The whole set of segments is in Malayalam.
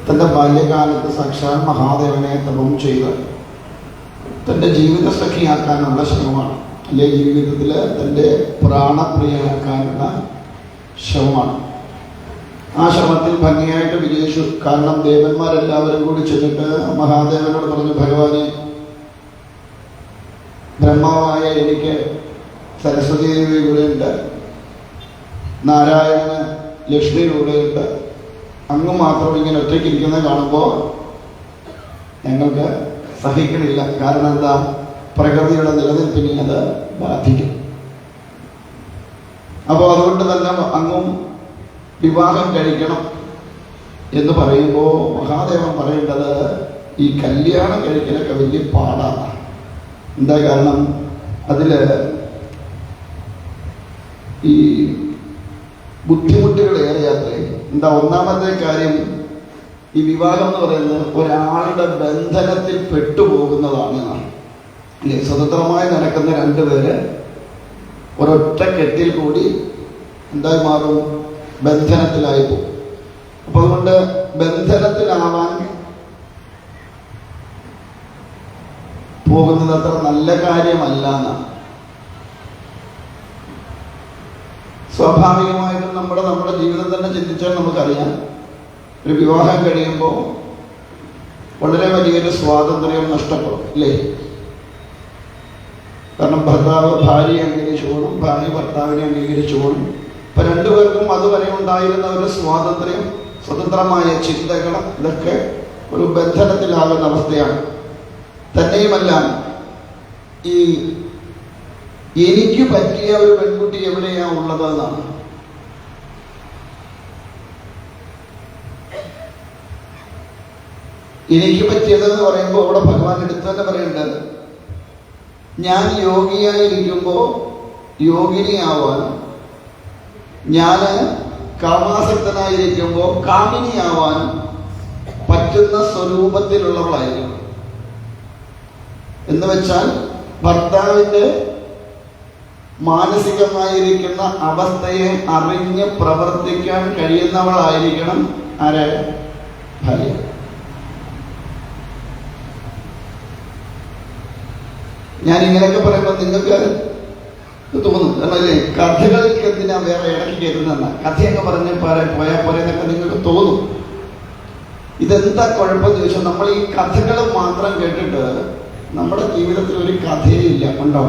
തൻ്റെ ബാല്യകാലത്ത് സാക്ഷാൽ മഹാദേവനെ തപം ചെയ്ത് തൻ്റെ ജീവിത സഖിയാക്കാനുള്ള ശ്രമമാണ്, അല്ലെ ജീവിതത്തിൽ തൻ്റെ പ്രാണപ്രിയനാക്കാനുള്ള ശ്രമമാണ്. ആ ശ്രമത്തിൽ ഭംഗിയായിട്ട് വിജയിച്ചു. കാരണം ദേവന്മാരെല്ലാവരും കൂടി ചെന്നിട്ട് മഹാദേവനോട് പറഞ്ഞു, ഭഗവാനെ, ബ്രഹ്മാവായ എനിക്ക് സരസ്വതി ദേവി കൂടെയുണ്ട്, നാരായണന് ലക്ഷ്മി കൂടെയുണ്ട്, അങ്ങ് മാത്രം ഇങ്ങനെ ഒറ്റയ്ക്കിരിക്കുന്നത് കാണുമ്പോൾ ഞങ്ങൾക്ക് സഹിക്കണില്ല. കാരണം എന്താ? പ്രകൃതിയുടെ നിലനിൽപ്പിനെ അത് ബാധിക്കും. അപ്പോൾ അതുകൊണ്ട് തന്നെ അങ്ങും വിവാഹം കഴിക്കണം എന്ന് പറയുമ്പോൾ മഹാദേവൻ പറയേണ്ടത്, ഈ കല്യാണം കഴിക്കലൊക്കെ വലിയ പാടാണ്. എന്താ കാരണം? അതിൽ ഈ ബുദ്ധിമുട്ടുകളേറെ യാത്രേ. എന്താ? ഒന്നാമത്തെ കാര്യം, ഈ വിവാഹം എന്ന് പറയുന്നത് ഒരാളുടെ ബന്ധനത്തിൽ പെട്ടുപോകുന്നതാണ്. അല്ലേ? സ്വതന്ത്രമായി നടക്കുന്ന രണ്ടുപേര് ഒരൊറ്റ കെട്ടിൽ കൂടി എന്തായി മാറും? ബന്ധനത്തിലായി പോകും. അപ്പൊ അതുകൊണ്ട് ബന്ധനത്തിലാവാൻ പോകുന്നത് അത്ര നല്ല കാര്യമല്ല എന്നാണ്. സ്വാഭാവികമായിട്ടും നമ്മുടെ ജീവിതം തന്നെ ചിന്തിച്ചാൽ നമുക്കറിയാം, ഒരു വിവാഹം കഴിയുമ്പോൾ വളരെ വലിയൊരു സ്വാതന്ത്ര്യം നഷ്ടപ്പെടും, ഇല്ലേ? കാരണം ഭർത്താവ് ഭാര്യയെ അംഗീകരിച്ചോളും, ഭാര്യ ഭർത്താവിനെ അംഗീകരിച്ചോളും. ഇപ്പൊ രണ്ടുപേർക്കും അതുവരെ ഉണ്ടായിരുന്ന ഒരു സ്വാതന്ത്ര്യം, സ്വതന്ത്രമായ ചിന്തകൾ, ഇതൊക്കെ ഒരു ബന്ധനത്തിലാകുന്ന അവസ്ഥയാണ്. തന്നെയുമല്ല, ഈ എനിക്ക് പറ്റിയ ഒരു പെൺകുട്ടി എവിടെയാ ഉള്ളത് എന്നാണ്. എനിക്ക് പറ്റിയതെന്ന് പറയുമ്പോൾ അവിടെ ഭഗവാൻ എടുത്തു തന്നെ പറയേണ്ടത്, ഞാൻ യോഗിയായിരിക്കുമ്പോൾ യോഗിനിയാവാൻ, ഞാൻ കാമാസക്തനായിരിക്കുമ്പോൾ കാമിനിയാവാൻ പറ്റുന്ന സ്വരൂപത്തിലുള്ളവളായിരിക്കണം. എന്ന് വെച്ചാൽ ഭർത്താവിൻ്റെ മാനസികമായിരിക്കുന്ന അവസ്ഥയെ അറിഞ്ഞ് പ്രവർത്തിക്കാൻ കഴിയുന്നവളായിരിക്കണം ആരെ? ഭാര്യ. ഞാൻ ഇങ്ങനെയൊക്കെ പറയുമ്പോൾ നിങ്ങൾക്ക് തോന്നും, അല്ലേ, കഥകൾക്ക് എന്തിനാ വേറെ ഇടയ്ക്ക് കയറുന്ന കഥയൊക്കെ പറഞ്ഞ് പോയാൽ പോലെ എന്നൊക്കെ നിങ്ങൾക്ക് തോന്നും. ഇതെന്താ കുഴപ്പമെന്ന് ചോദിച്ചാൽ, നമ്മൾ ഈ കഥകൾ മാത്രം കേട്ടിട്ട് നമ്മുടെ ജീവിതത്തിൽ ഒരു കഥയില്ല. ഉണ്ടോ?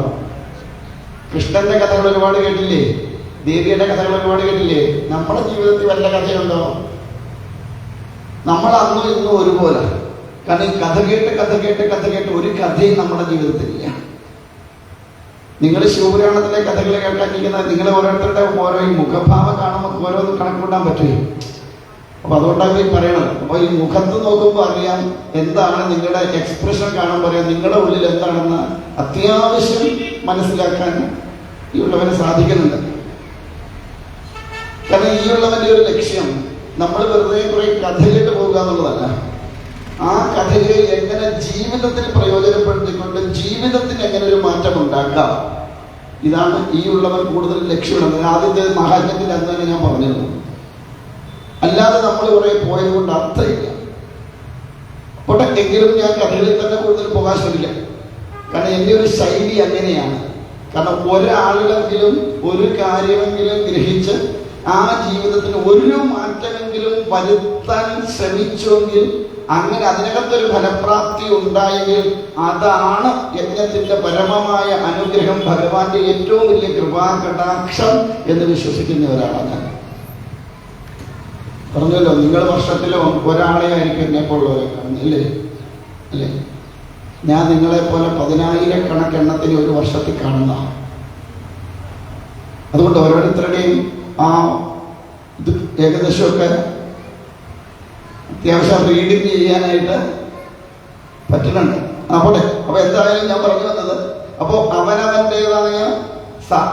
കൃഷ്ണന്റെ കഥകൾ ഒരുപാട് കേട്ടില്ലേ? ദേവിയുടെ കഥകൾ ഒരുപാട് കേട്ടില്ലേ? നമ്മുടെ ജീവിതത്തിൽ വല്ല കഥയുണ്ടോ? നമ്മൾ അന്നും ഇന്നും ഒരുപോലെ. കാരണം ഈ കഥ കേട്ട് ഒരു കഥയും നമ്മുടെ ജീവിതത്തിലില്ല. നിങ്ങൾ ശിവപുരാണത്തിലെ കഥകൾ കേൾക്കാനിരിക്കുന്നത് നിങ്ങൾ ഓരോരുത്തരുടെ ഓരോ ഈ മുഖഭാവം കാണുമ്പോൾ ഓരോന്നും കണക്കൂട്ടാൻ പറ്റുമോ? അപ്പൊ അതുകൊണ്ടാണ് ഈ പറയണത്. അപ്പൊ ഈ മുഖത്ത് നോക്കുമ്പോൾ അറിയാം എന്താണ്, നിങ്ങളുടെ എക്സ്പ്രഷൻ കാണുമ്പോൾ അറിയാം നിങ്ങളുടെ ഉള്ളിൽ എന്താണെന്ന് അത്യാവശ്യം മനസ്സിലാക്കാൻ ഈ ഉള്ളവന് സാധിക്കുന്നുണ്ട്. കാരണം ഈ ഉള്ളവന്റെ ഒരു ലക്ഷ്യം നമ്മൾ വെറുതെ കുറെ കഥയിലേക്ക് പോകുക എന്നുള്ളതല്ല. ആ കഥയെ എങ്ങനെ ജീവിതത്തിൽ പ്രയോജനപ്പെടുത്തിക്കൊണ്ട് ജീവിതത്തിന് എങ്ങനെ ഒരു മാറ്റം ഉണ്ടാക്കാം, ഇതാണ് ഈ ഉള്ളവൻ കൂടുതൽ ലക്ഷ്യമിടുന്നത്. ആദ്യത്തെ മഹാത്മ്യത്തിൽ അന്ന് തന്നെ ഞാൻ പറഞ്ഞിരുന്നു. അല്ലാതെ നമ്മൾ കുറെ പോയത് കൊണ്ട് അർത്ഥമില്ല. പോട്ടെ, എങ്കിലും ഞാൻ കഥകളിൽ തന്നെ കൂടുതൽ പോകാൻ ശ്രമിക്കാം. കാരണം എൻ്റെ ഒരു ശൈലി അങ്ങനെയാണ്. കാരണം ഒരാളിലെങ്കിലും ഒരു കാര്യമെങ്കിലും ഗ്രഹിച്ച് ആ ജീവിതത്തിന് ഒരു മാറ്റമെങ്കിലും വരുത്താൻ ശ്രമിച്ചുവെങ്കിൽ, അങ്ങനെ അതിനകത്തൊരു ഫലപ്രാപ്തി ഉണ്ടായെങ്കിൽ അതാണ് യജ്ഞത്തിന്റെ പരമമായ അനുഗ്രഹം, ഭഗവാന്റെ ഏറ്റവും വലിയ കൃപാകടാക്ഷം എന്ന് വിശ്വസിക്കുന്ന ഒരാളാണ് ഞാൻ. പറഞ്ഞല്ലോ, നിങ്ങൾ വർഷത്തിലോ ഒരാളെ ആയിരിക്കും എന്നെപ്പോഴുള്ളവരെ കാണുന്നില്ലേ? അല്ലേ? ഞാൻ നിങ്ങളെപ്പോലെ 10,000 എണ്ണത്തിന് ഒരു വർഷത്തിൽ കാണുന്ന. അതുകൊണ്ട് ഓരോരുത്തരുടെയും ആ ഇത് ഏകദേശമൊക്കെ അത്യാവശ്യം റീഡിങ് ചെയ്യാനായിട്ട് പറ്റുന്നുണ്ട്. പോട്ടെ. അപ്പൊ എന്തായാലും ഞാൻ പറഞ്ഞു വന്നത്, അപ്പോ അവനവൻ്റെതായ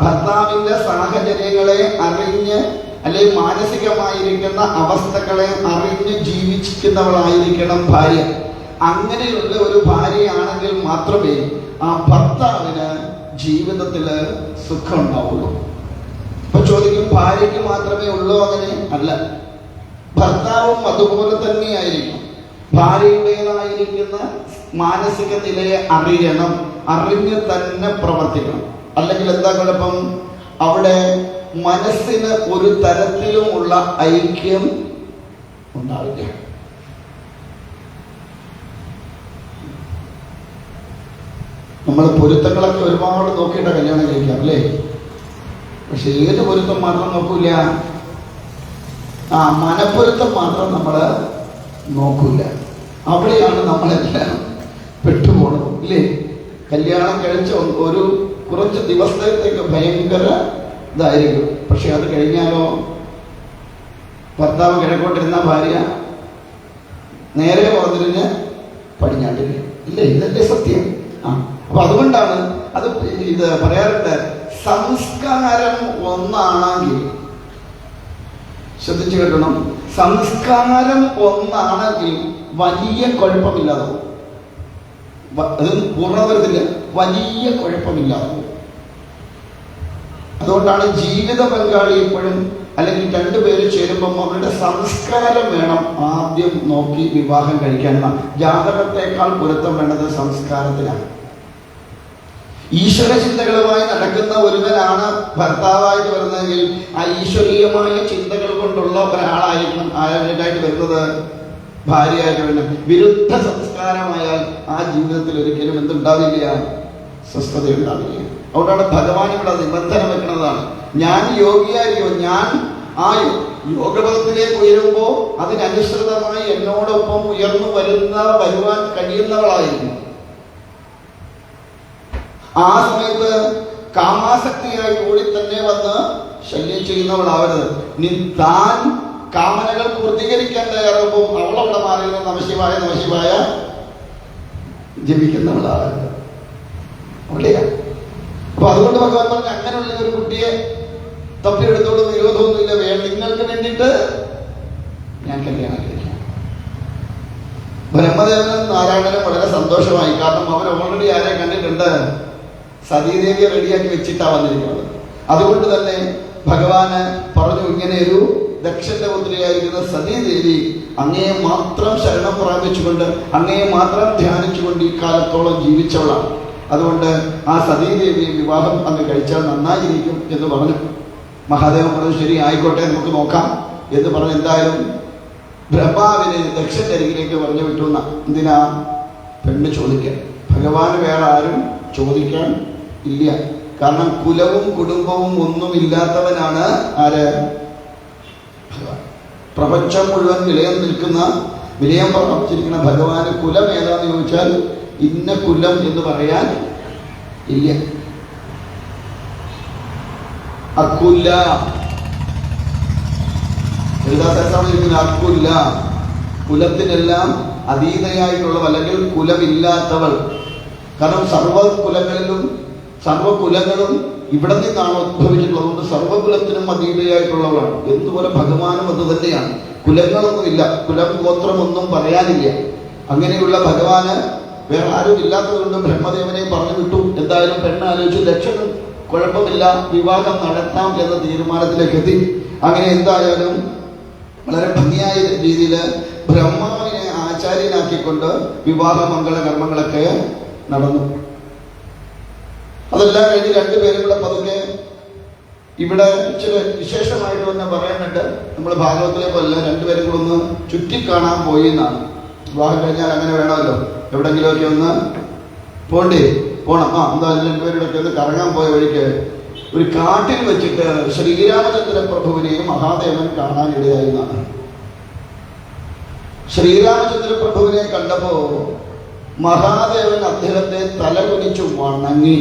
ഭർത്താവിന്റെ സാഹചര്യങ്ങളെ അറിഞ്ഞ്, അല്ലെങ്കിൽ മാനസികമായിരിക്കുന്ന അവസ്ഥകളെ അറിഞ്ഞ് ജീവിക്കുന്നവളായിരിക്കണം ഭാര്യ. അങ്ങനെയുള്ള ഒരു ഭാര്യയാണെങ്കിൽ മാത്രമേ ആ ഭർത്താവിന് ജീവിതത്തിൽ സുഖം ഉണ്ടാവുള്ളൂ. അപ്പൊ ചോദിക്കും, ഭാര്യയ്ക്ക് മാത്രമേ ഉള്ളൂ? അങ്ങനെ അല്ല. ഭർത്താവും അതുപോലെ തന്നെയായിരിക്കും. ഭാര്യയുടേതായിരിക്കുന്ന മാനസിക നിലയെ അറിയണം, അറിഞ്ഞ് തന്നെ പ്രവർത്തിക്കണം. അല്ലെങ്കിൽ എന്താ കുഴപ്പം? അവിടെ മനസ്സിന് ഒരു തരത്തിലുമുള്ള ഐക്യം ഉണ്ടാവില്ല. നമ്മൾ പൊരുത്തങ്ങളൊക്കെ ഒരുപാട് നോക്കിയിട്ട കല്യാണം കഴിക്കാം അല്ലേ? പക്ഷെ ഏത് പൊരുത്തം മാത്രം നോക്കൂല? മനപ്പൊരുത്തം മാത്രം നമ്മൾ നോക്കൂല. അവിടെയാണ് നമ്മളെല്ലാം പെട്ടുപോകണം ഇല്ലേ? കല്യാണം കഴിച്ച ഒരു കുറച്ച് ദിവസത്തേക്ക് ഭയങ്കര ഇതായിരിക്കും. പക്ഷെ അത് കഴിഞ്ഞാലോ ഭർത്താവ് കിഴക്കോട്ടിരുന്ന ഭാര്യ നേരെ പുറത്തിരിഞ്ഞ് പടിഞ്ഞാട്ടില്ല ഇല്ലേ? ഇതല്ലേ സത്യം. അപ്പൊ അതുകൊണ്ടാണ് ഇത് പറയാറുണ്ട്, സംസ്കാരം ഒന്നാണെങ്കിൽ, ശ്രദ്ധിച്ചു കേട്ടണം, സംസ്കാരം ഒന്നാണെങ്കിൽ വലിയ കുഴപ്പമില്ലാതെ, അത് പൂർണ്ണ വരത്തില്ല, വലിയ കുഴപ്പമില്ലാതെ. അതുകൊണ്ടാണ് ജീവിത പങ്കാളി എപ്പോഴും, അല്ലെങ്കിൽ രണ്ടുപേര് ചേരുമ്പം അവരുടെ സംസ്കാരം വേണം ആദ്യം നോക്കി വിവാഹം കഴിക്കാൻ. ജാതകത്തെക്കാൾ പൊരുത്തം വേണ്ടത് സംസ്കാരത്തിലാണ്. ഈശ്വര ചിന്തകളുമായി നടക്കുന്ന ഒരുവനാണ് ഭർത്താവായിട്ട് വരുന്നതെങ്കിൽ ആ ഈശ്വരീയമായ ചിന്തകൾ കൊണ്ടുള്ള ഒരാളായിരിക്കണം ആയിട്ട് വരുന്നത് ഭാര്യയായിട്ട് വരുന്നത്. വിരുദ്ധ സംസ്കാരമായാൽ ആ ജീവിതത്തിൽ ഒരിക്കലും എന്തുണ്ടാവില്ല, സ്വസ്ഥത ഉണ്ടാവില്ല. അതുകൊണ്ടാണ് ഭഗവാൻ ഇവിടെ നിബന്ധന വെക്കുന്നതാണ്, ഞാൻ യോഗിയായിരിക്കും, ഞാൻ ആ യോഗപദത്തിലേക്ക് ഉയരുമ്പോൾ അതിനനുസൃതമായി എന്നോടൊപ്പം വരുവാൻ കഴിയുന്നവളായിരിക്കും. ആ സമയത്ത് കാമാസക്തിയായി കൂടി തന്നെ വന്ന് ശല്യം ചെയ്യുന്നവളാവരുത്. താൻ കാമനകൾ പൂർത്തീകരിക്കാൻ തയ്യാറാകുമ്പോൾ അവളവിടെ മാറിയിരുന്ന നമശിവായ നമശിവായ ജപിക്കുന്നവളാവരുത്. അവിടെയാ. അപ്പൊ അതുകൊണ്ട് ഭഗവാൻ പറഞ്ഞ അങ്ങനെയുള്ള ഒരു കുട്ടിയെ തപ്പിയെടുത്തോട് വിരോധമൊന്നുമില്ല, നിങ്ങൾക്ക് വേണ്ടിയിട്ട് ഞാൻ കല്യാണം കഴിക്കാം. ബ്രഹ്മദേവനും നാരായണനും വളരെ സന്തോഷമായി. കാരണം അവർ ഓൾറെഡി ആരെ കണ്ടിട്ടുണ്ട്, സതീദേവിയെ റെഡിയാക്കി വെച്ചിട്ടാ വന്നിരിക്കുന്നത്. അതുകൊണ്ട് തന്നെ ഭഗവാന് പറഞ്ഞു, ഇങ്ങനെ ഒരു ദക്ഷന്റെ പുത്രിയായിരിക്കുന്ന സതീദേവി അങ്ങയെ മാത്രം ശരണം പ്രാപിച്ചുകൊണ്ട്, അങ്ങയെ മാത്രം ധ്യാനിച്ചുകൊണ്ട് ഈ കാലത്തോളം ജീവിച്ചവളാണ്. അതുകൊണ്ട് ആ സതീദേവിയെ വിവാഹം അങ്ങ് കഴിച്ചാൽ നന്നായിരിക്കും എന്ന് പറഞ്ഞു. മഹാദേവൻ പറഞ്ഞു, ശരി ആയിക്കോട്ടെ, നമുക്ക് നോക്കാം എന്ന് പറഞ്ഞ് എന്തായാലും ബ്രഹ്മാവിനെ ദക്ഷന്റെ അരികിലേക്ക് പറഞ്ഞു വിട്ടു. എന്തിനാ? പെണ്ണ് ചോദിക്കാൻ. ഭഗവാന് വേറെ ആരും ചോദിക്കാൻ ഇല്ല. കാരണം കുലവും കുടുംബവും ഒന്നുമില്ലാത്തവനാണ് ആര്? ഭഗവാൻ. പ്രപഞ്ചം മുഴുവൻ വിലയം പ്രാപിച്ചിരിക്കുന്ന ഭഗവാന് കുലം ഏതാന്ന് ചോദിച്ചാൽ ഇന്ന കുലം എന്ന് പറയാൻ ഇല്ല. അക്കുല്ല, അക്കുല്ല, കുലത്തിനെല്ലാം അതീതയായിട്ടുള്ളവ, അല്ലെങ്കിൽ കുലമില്ലാത്തവൾ. കാരണം സർവകുലങ്ങളും ഇവിടെ നിന്നാണ് ഉദ്ഭവിച്ചിട്ടുള്ളത്. അതുകൊണ്ട് സർവകുലത്തിനും അതീതയായിട്ടുള്ളവളാണ്. എന്തുപോലെ ഭഗവാനും അത് തന്നെയാണ്. കുലങ്ങളൊന്നുമില്ല, കുലം ഗോത്രമൊന്നും പറയാനില്ല. അങ്ങനെയുള്ള ഭഗവാന് വേറെ ആരും ഇല്ലാത്തത് കൊണ്ട് ബ്രഹ്മദേവനെ പറഞ്ഞു വിട്ടു. എന്തായാലും പെണ്ണ് ആലോചിച്ചു, ലക്ഷണം കുഴപ്പമില്ല, വിവാഹം നടത്താം എന്ന തീരുമാനത്തിലേക്ക് എത്തി. അങ്ങനെ എന്തായാലും വളരെ ഭംഗിയായ രീതിയിൽ ബ്രഹ്മാവിനെ ആചാര്യനാക്കിക്കൊണ്ട് വിവാഹ മംഗള കർമ്മങ്ങളൊക്കെ നടന്നു. അതെല്ലാം കഴിഞ്ഞ് രണ്ടുപേരും കൂടെ പതുക്കെ ഇവിടെ ചില വിശേഷമായിട്ട് തന്നെ പറയുന്നുണ്ട്. നമ്മൾ ഭാഗവത്തിലെ പോലെ രണ്ടുപേരും കൂടെ ഒന്ന് ചുറ്റിക്കാണാൻ പോയി എന്നാണ്. വിവാഹം കഴിഞ്ഞാൽ അങ്ങനെ വേണമല്ലോ, എവിടെങ്കിലുമൊക്കെ ഒന്ന് പോണം. എന്തായാലും രണ്ടുപേരുടെ ഒന്ന് കറങ്ങാൻ പോയ വഴിക്ക് ഒരു കാട്ടിൽ വെച്ചിട്ട് ശ്രീരാമചന്ദ്ര പ്രഭുവിനെയും മഹാദേവൻ കാണാനിടയായിരുന്നാണ്. ശ്രീരാമചന്ദ്ര പ്രഭുവിനെ കണ്ടപ്പോ മഹാദേവൻ അദ്ദേഹത്തെ തലകുനിച്ചു വണങ്ങി.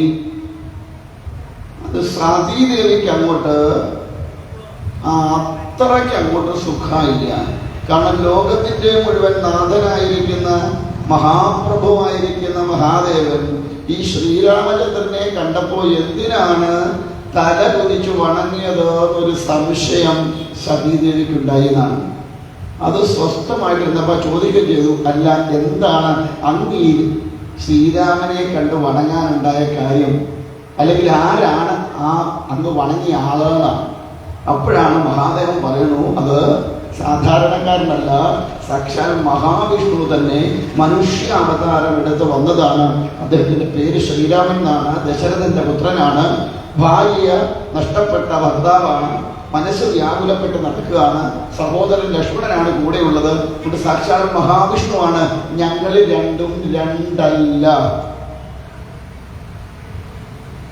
അത് സതീദേവിക്ക് അങ്ങോട്ട് അത്രയ്ക്ക് അങ്ങോട്ട് സുഖമില്ല. കാരണം ലോകത്തിന്റെ മുഴുവൻ നാഥനായിരിക്കുന്ന മഹാപ്രഭുവായിരിക്കുന്ന മഹാദേവൻ ഈ ശ്രീരാമചന്ദ്രനെ കണ്ടപ്പോൾ എന്തിനാണ് തല കുനിച്ചു വണങ്ങിയത് എന്നൊരു സംശയം സതീദേവിക്കുണ്ടായിരുന്നാണ്. അത് സ്വസ്ഥമായിട്ടിരുന്നപ്പോൾ ചോദിക്കുകയും ചെയ്തു, അല്ല എന്താണ് അങ്ങ് ഈ ശ്രീരാമനെ കണ്ട് വണങ്ങാനുണ്ടായ കാര്യം, അല്ലെങ്കിൽ ആരാണ് ആ അങ്ങ് വണങ്ങിയ ആളാണ്? അപ്പോഴാണ് മഹാദേവൻ പറയുന്നു, അത് സാധാരണക്കാരനല്ല, സാക്ഷാൽ മഹാവിഷ്ണു തന്നെ മനുഷ്യ അവതാരം എടുത്ത് വന്നതാണ്. അദ്ദേഹത്തിന്റെ പേര് ശ്രീരാമൻ എന്നാണ്. ദശരഥന്റെ പുത്രനാണ്. ഭാര്യ നഷ്ടപ്പെട്ട ഭർത്താവാണ്. മനസ്സ് വ്യാകുലപ്പെട്ട് നടക്കുകയാണ്. സഹോദരൻ ലക്ഷ്മണനാണ് കൂടെയുള്ളത്. ഇവിടെ സാക്ഷാൽ മഹാവിഷ്ണുവാണ്. ഞങ്ങൾ രണ്ടും രണ്ടല്ല,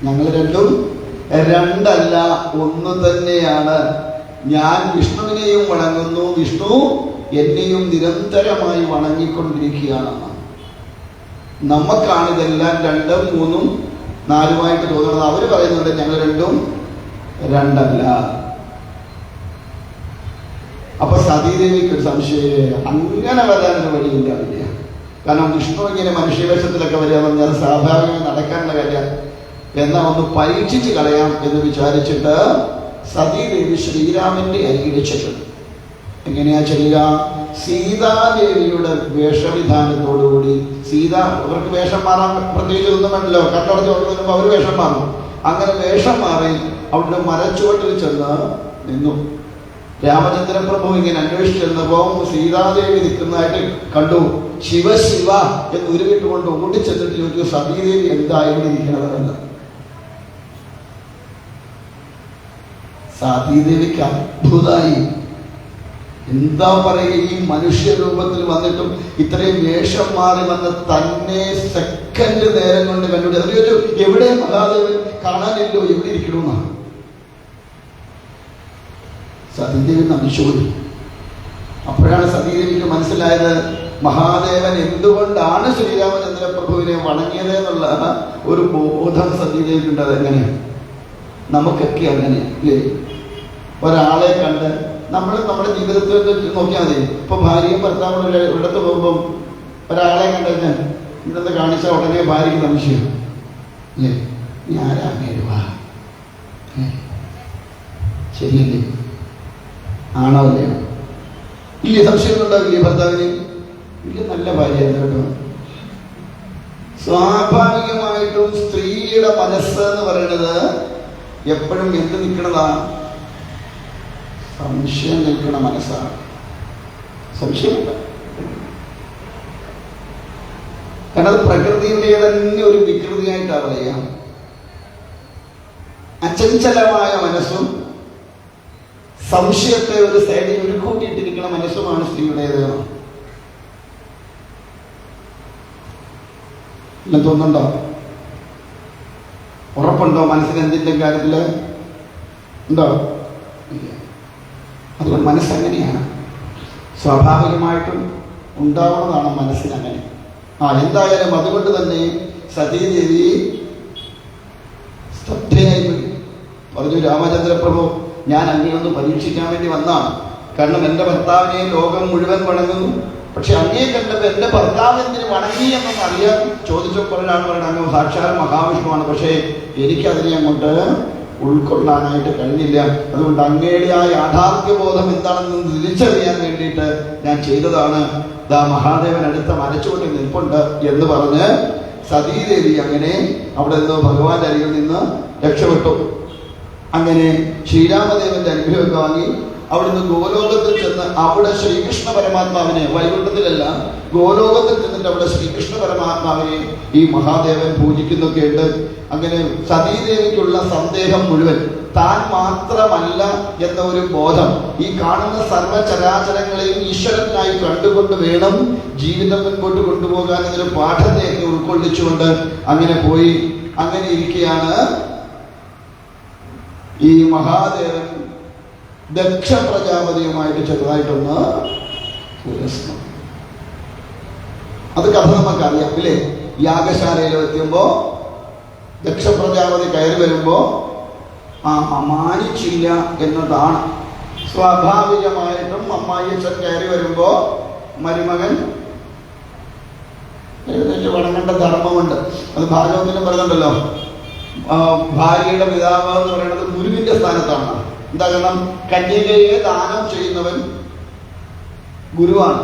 ഞങ്ങൾ രണ്ടും രണ്ടല്ല, ഒന്ന് തന്നെയാണ്. ഞാൻ വിഷ്ണുവിനെയും വണങ്ങുന്നു, വിഷ്ണു എന്നെയും നിരന്തരമായി വണങ്ങിക്കൊണ്ടിരിക്കുകയാണ്. നമുക്കാണിതെല്ലാം രണ്ടും മൂന്നും നാലുമായിട്ട് തോന്നുന്നത്. അവർ പറയുന്നുണ്ട് ഞങ്ങൾ രണ്ടും രണ്ടല്ല. അപ്പൊ സതീദേവിക്ക് ഒരു സംശയം, അങ്ങനെ വരാനൊരു വഴിയില്ല. കാരണം വിഷ്ണു ഇങ്ങനെ മനുഷ്യവേഷത്തിലൊക്കെ വരിക പറഞ്ഞാൽ സ്വാഭാവികമായി നടക്കാനുള്ള കാര്യം. എന്നാ ഒന്ന് പരീക്ഷിച്ച് കളയാം എന്ന് വിചാരിച്ചിട്ട് സതീദേവി ശ്രീരാമന്റെ അരികിൽ ചെല്ലും. എങ്ങനെയാ ചെല്ലുക? സീതാദേവിയുടെ വേഷവിധാനത്തോടുകൂടി. സീത അവർക്ക് വേഷം മാറാൻ പ്രത്യേകിച്ച് ഒന്നും വേണ്ടല്ലോ, കട്ടടച്ച് കൊണ്ടുവരുമ്പോൾ അവർ വേഷം മാറും. അങ്ങനെ വേഷം മാറി അവിടെ മരച്ചുവട്ടിൽ ചെന്ന് നിന്നു. രാമചന്ദ്രൻ പ്രഭു ഇങ്ങനെ അന്വേഷിച്ചു ചെന്നപ്പോ സീതാദേവി നിൽക്കുന്നതായിട്ട് കണ്ടു. ശിവ ശിവ എന്ന് ഉരുവിട്ടുകൊണ്ട് ഓടിച്ചെന്നിട്ട് ചോദിച്ചു, സതീദേവി എന്തായിരുന്നു ഇരിക്കണതെന്ന്. സതീദേവിക്ക് അത്ഭുതമായി. എന്താ പറയുക, ഈ മനുഷ്യരൂപത്തിൽ വന്നിട്ടും ഇത്രയും വേഷം മാറി വന്ന് തന്നെ സെക്കൻഡ് നേരം കൊണ്ട് കണ്ടുപിടി. അത് ചോദിച്ചു, എവിടെ മഹാദേവൻ? കാണാനില്ലോ, എവിടെ ഇരിക്കണമെന്നാണ്. സതീദേവി നമിച്ചോടി. അപ്പോഴാണ് സതീദേവിക്ക് മനസ്സിലായത് മഹാദേവൻ എന്തുകൊണ്ടാണ് ശ്രീരാമചന്ദ്ര പ്രഭുവിനെ വണങ്ങിയത് എന്നുള്ള ഒരു ബോധം സതീദേവിക്കുണ്ട്. അതെങ്ങനെയാണ്? നമുക്കൊക്കെ അങ്ങനെ അല്ലേ? ഒരാളെ കണ്ട് നമ്മൾ നമ്മുടെ ജീവിതത്തിൽ നോക്കിയാൽ മതി. ഇപ്പൊ ഭാര്യയും ഭർത്താവും ഒരിടത്ത് പോകുമ്പം ഒരാളെ കണ്ടുകഴിഞ്ഞാൽ ഇവിടുന്ന് കാണിച്ചാൽ ഉടനെ ഭാര്യയ്ക്ക് സംശയം അല്ലേ? ഞാനാ ശരിയല്ലേ? ആണോ അല്ലേ? ഇല്ല, സംശയമൊന്നും ഉണ്ടാവില്ലേ ഭർത്താവിന്? ഇല്ല, നല്ല ഭാര്യ കേട്ടോ. സ്വാഭാവികമായിട്ടും സ്ത്രീയുടെ മനസ്സ് എന്ന് പറയുന്നത് എപ്പോഴും എന്ത് നിൽക്കണതാണ്? സംശയം നിൽക്കുന്ന മനസ്സാണ്. സംശയമില്ല. കാരണം അത് പ്രകൃതിയുടെ തന്നെ ഒരു വികൃതിയായിട്ടാണ് പറയാം. അചഞ്ചലമായ മനസ്സും സംശയത്തെ ഒരു സൈഡിൽ ഒരു കൂട്ടിയിട്ടിരിക്കുന്ന മനസ്സുമാണ് സ്ത്രീയുടേത്. എല്ലാം തോന്നുന്നുണ്ടോ? ഉറപ്പുണ്ടോ മനസ്സിന് എന്തിൻ്റെ കാര്യത്തില്? ഉണ്ടോ? അതുകൊണ്ട് മനസ്സങ്ങനെയാണ്, സ്വാഭാവികമായിട്ടും ഉണ്ടാവുന്നതാണ് മനസ്സിനങ്ങനെ. എന്തായാലും അതുകൊണ്ട് തന്നെ സതീദേവി സ്തബ്ധയായി പറഞ്ഞു, രാമചന്ദ്ര പ്രഭു, ഞാൻ അങ്ങനെയൊന്ന് പരീക്ഷിക്കാൻ വേണ്ടി വന്നാണ്. കാരണം എൻ്റെ ഭർത്താവിനെ ലോകം മുഴുവൻ വണങ്ങുന്നു. പക്ഷെ അങ്ങേ കണ്ടപ്പോൾ എൻ്റെ ഭർത്താവ് എന്തിന് വണങ്ങി എന്നൊന്ന് അറിയാൻ ചോദിച്ചപ്പോഴാണ് പറയുന്നത് അങ്ങ് സാക്ഷാൽ മഹാവിഷ്ണുവാണ്. പക്ഷേ എനിക്കതിനെ അങ്ങോട്ട് ഉൾക്കൊള്ളാനായിട്ട് കഴിഞ്ഞില്ല. അതുകൊണ്ട് അങ്ങയുടെ ആ യാഥാർത്ഥ്യബോധം എന്താണെന്ന് തിരിച്ചറിയാൻ വേണ്ടിയിട്ട് ഞാൻ ചെയ്തതാണ്. ദാ മഹാദേവൻ അടുത്ത മരച്ചുകൊണ്ട് നിൽപ്പുണ്ട് എന്ന് പറഞ്ഞ് സതീദേവി അങ്ങനെ അവിടെ നിന്ന് ഭഗവാന്റെ അരികിൽ നിന്ന് രക്ഷപ്പെട്ടു. അങ്ങനെ ശ്രീരാമദേവന്റെ അനുഗ്രഹമൊക്കെ വാങ്ങി അവിടുന്ന് ഗോലോകത്തിൽ ചെന്ന് അവിടെ ശ്രീകൃഷ്ണ പരമാത്മാവിനെ, വൈകുണ്ഠത്തിലല്ല ഗോലോകത്തിൽ ചെന്നിട്ട് അവിടെ ശ്രീകൃഷ്ണ പരമാത്മാവിനെ ഈ മഹാദേവൻ പൂജിക്കുന്നൊക്കെയുണ്ട്. അങ്ങനെ സതീദേവിക്കുള്ള സന്ദേഹം മുഴുവൻ താൻ മാത്രമല്ല എന്ന ഒരു ബോധം, ഈ കാണുന്ന സർവചരാചരങ്ങളെയും ഈശ്വരനായി കണ്ടുകൊണ്ട് വേണം ജീവിതം മുൻപോട്ട് കൊണ്ടുപോകാൻ എന്നൊരു പാഠത്തെയൊക്കെ ഉൾക്കൊള്ളിച്ചുകൊണ്ട് അങ്ങനെ പോയി. അങ്ങനെ ഇരിക്കുകയാണ് ഈ മഹാദേവൻ ദക്ഷ പ്രജാപതിയുമായിട്ട് ചെറുതായിട്ടൊന്ന് പുരസ്കരം. അത് കഥ നമുക്കറിയാം ഇല്ലേ? യാഗശാലയിൽ എത്തുമ്പോ ദക്ഷ പ്രജാപതി കയറി വരുമ്പോ മാനിച്ചില്ല എന്നതാണ് സ്വാഭാവികമായിട്ടും. അമ്മായിയച്ഛൻ കയറി വരുമ്പോ മരുമകൻ എഴുന്നേറ്റ് വണങ്ങേണ്ട ധർമ്മമുണ്ട്. അത് ഭാഗവതത്തിലും പറയുന്നുണ്ടല്ലോ, ഭാര്യയുടെ പിതാവ് എന്ന് പറയുന്നത് ഗുരുവിന്റെ സ്ഥാനത്താണ്. എന്താ കാരണം? കന്യകയെ ദാനം ചെയ്യുന്നവൻ ഗുരുവാണ്.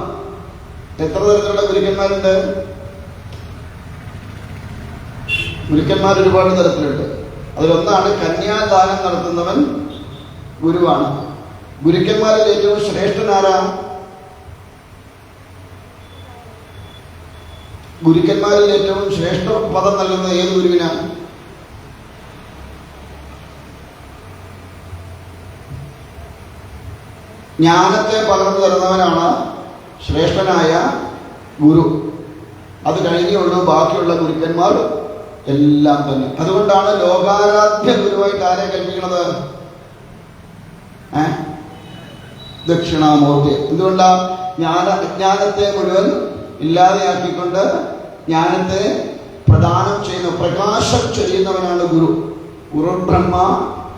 എത്ര തരത്തിലുള്ള ഗുരുക്കന്മാരുണ്ട്? ഗുരുക്കന്മാർ ഒരുപാട് തരത്തിലുണ്ട്. അതിലൊന്നാണ് കന്യാദാനം നടത്തുന്നവൻ ഗുരുവാണ്. ഗുരുക്കന്മാരിൽ ഏറ്റവും ശ്രേഷ്ഠനാരാ? ഗുരുക്കന്മാരിൽ ഏറ്റവും ശ്രേഷ്ഠ പദം നൽകുന്നത് ഏത് ഗുരുവിനാണ്? ജ്ഞാനത്തെ പകർന്നു തരുന്നവനാണ് ശ്രേഷ്ഠനായ ഗുരു. അത് കഴിഞ്ഞുള്ളൂ ബാക്കിയുള്ള ഗുരുക്കന്മാർ എല്ലാം തന്നെ. അതുകൊണ്ടാണ് ലോകാരാധ്യ ഗുരുവായിട്ട് ആരെ കൽപ്പിക്കുന്നത്? ദക്ഷിണാമൂർത്തി. എന്തുകൊണ്ടാ? അജ്ഞാനത്തെ മുഴുവൻ ഇല്ലാതെയാക്കിക്കൊണ്ട് ജ്ഞാനത്തെ പ്രദാനം ചെയ്യുന്ന, പ്രകാശം ചെയ്യുന്നവനാണ് ഗുരു. ഗുരു ബ്രഹ്മ,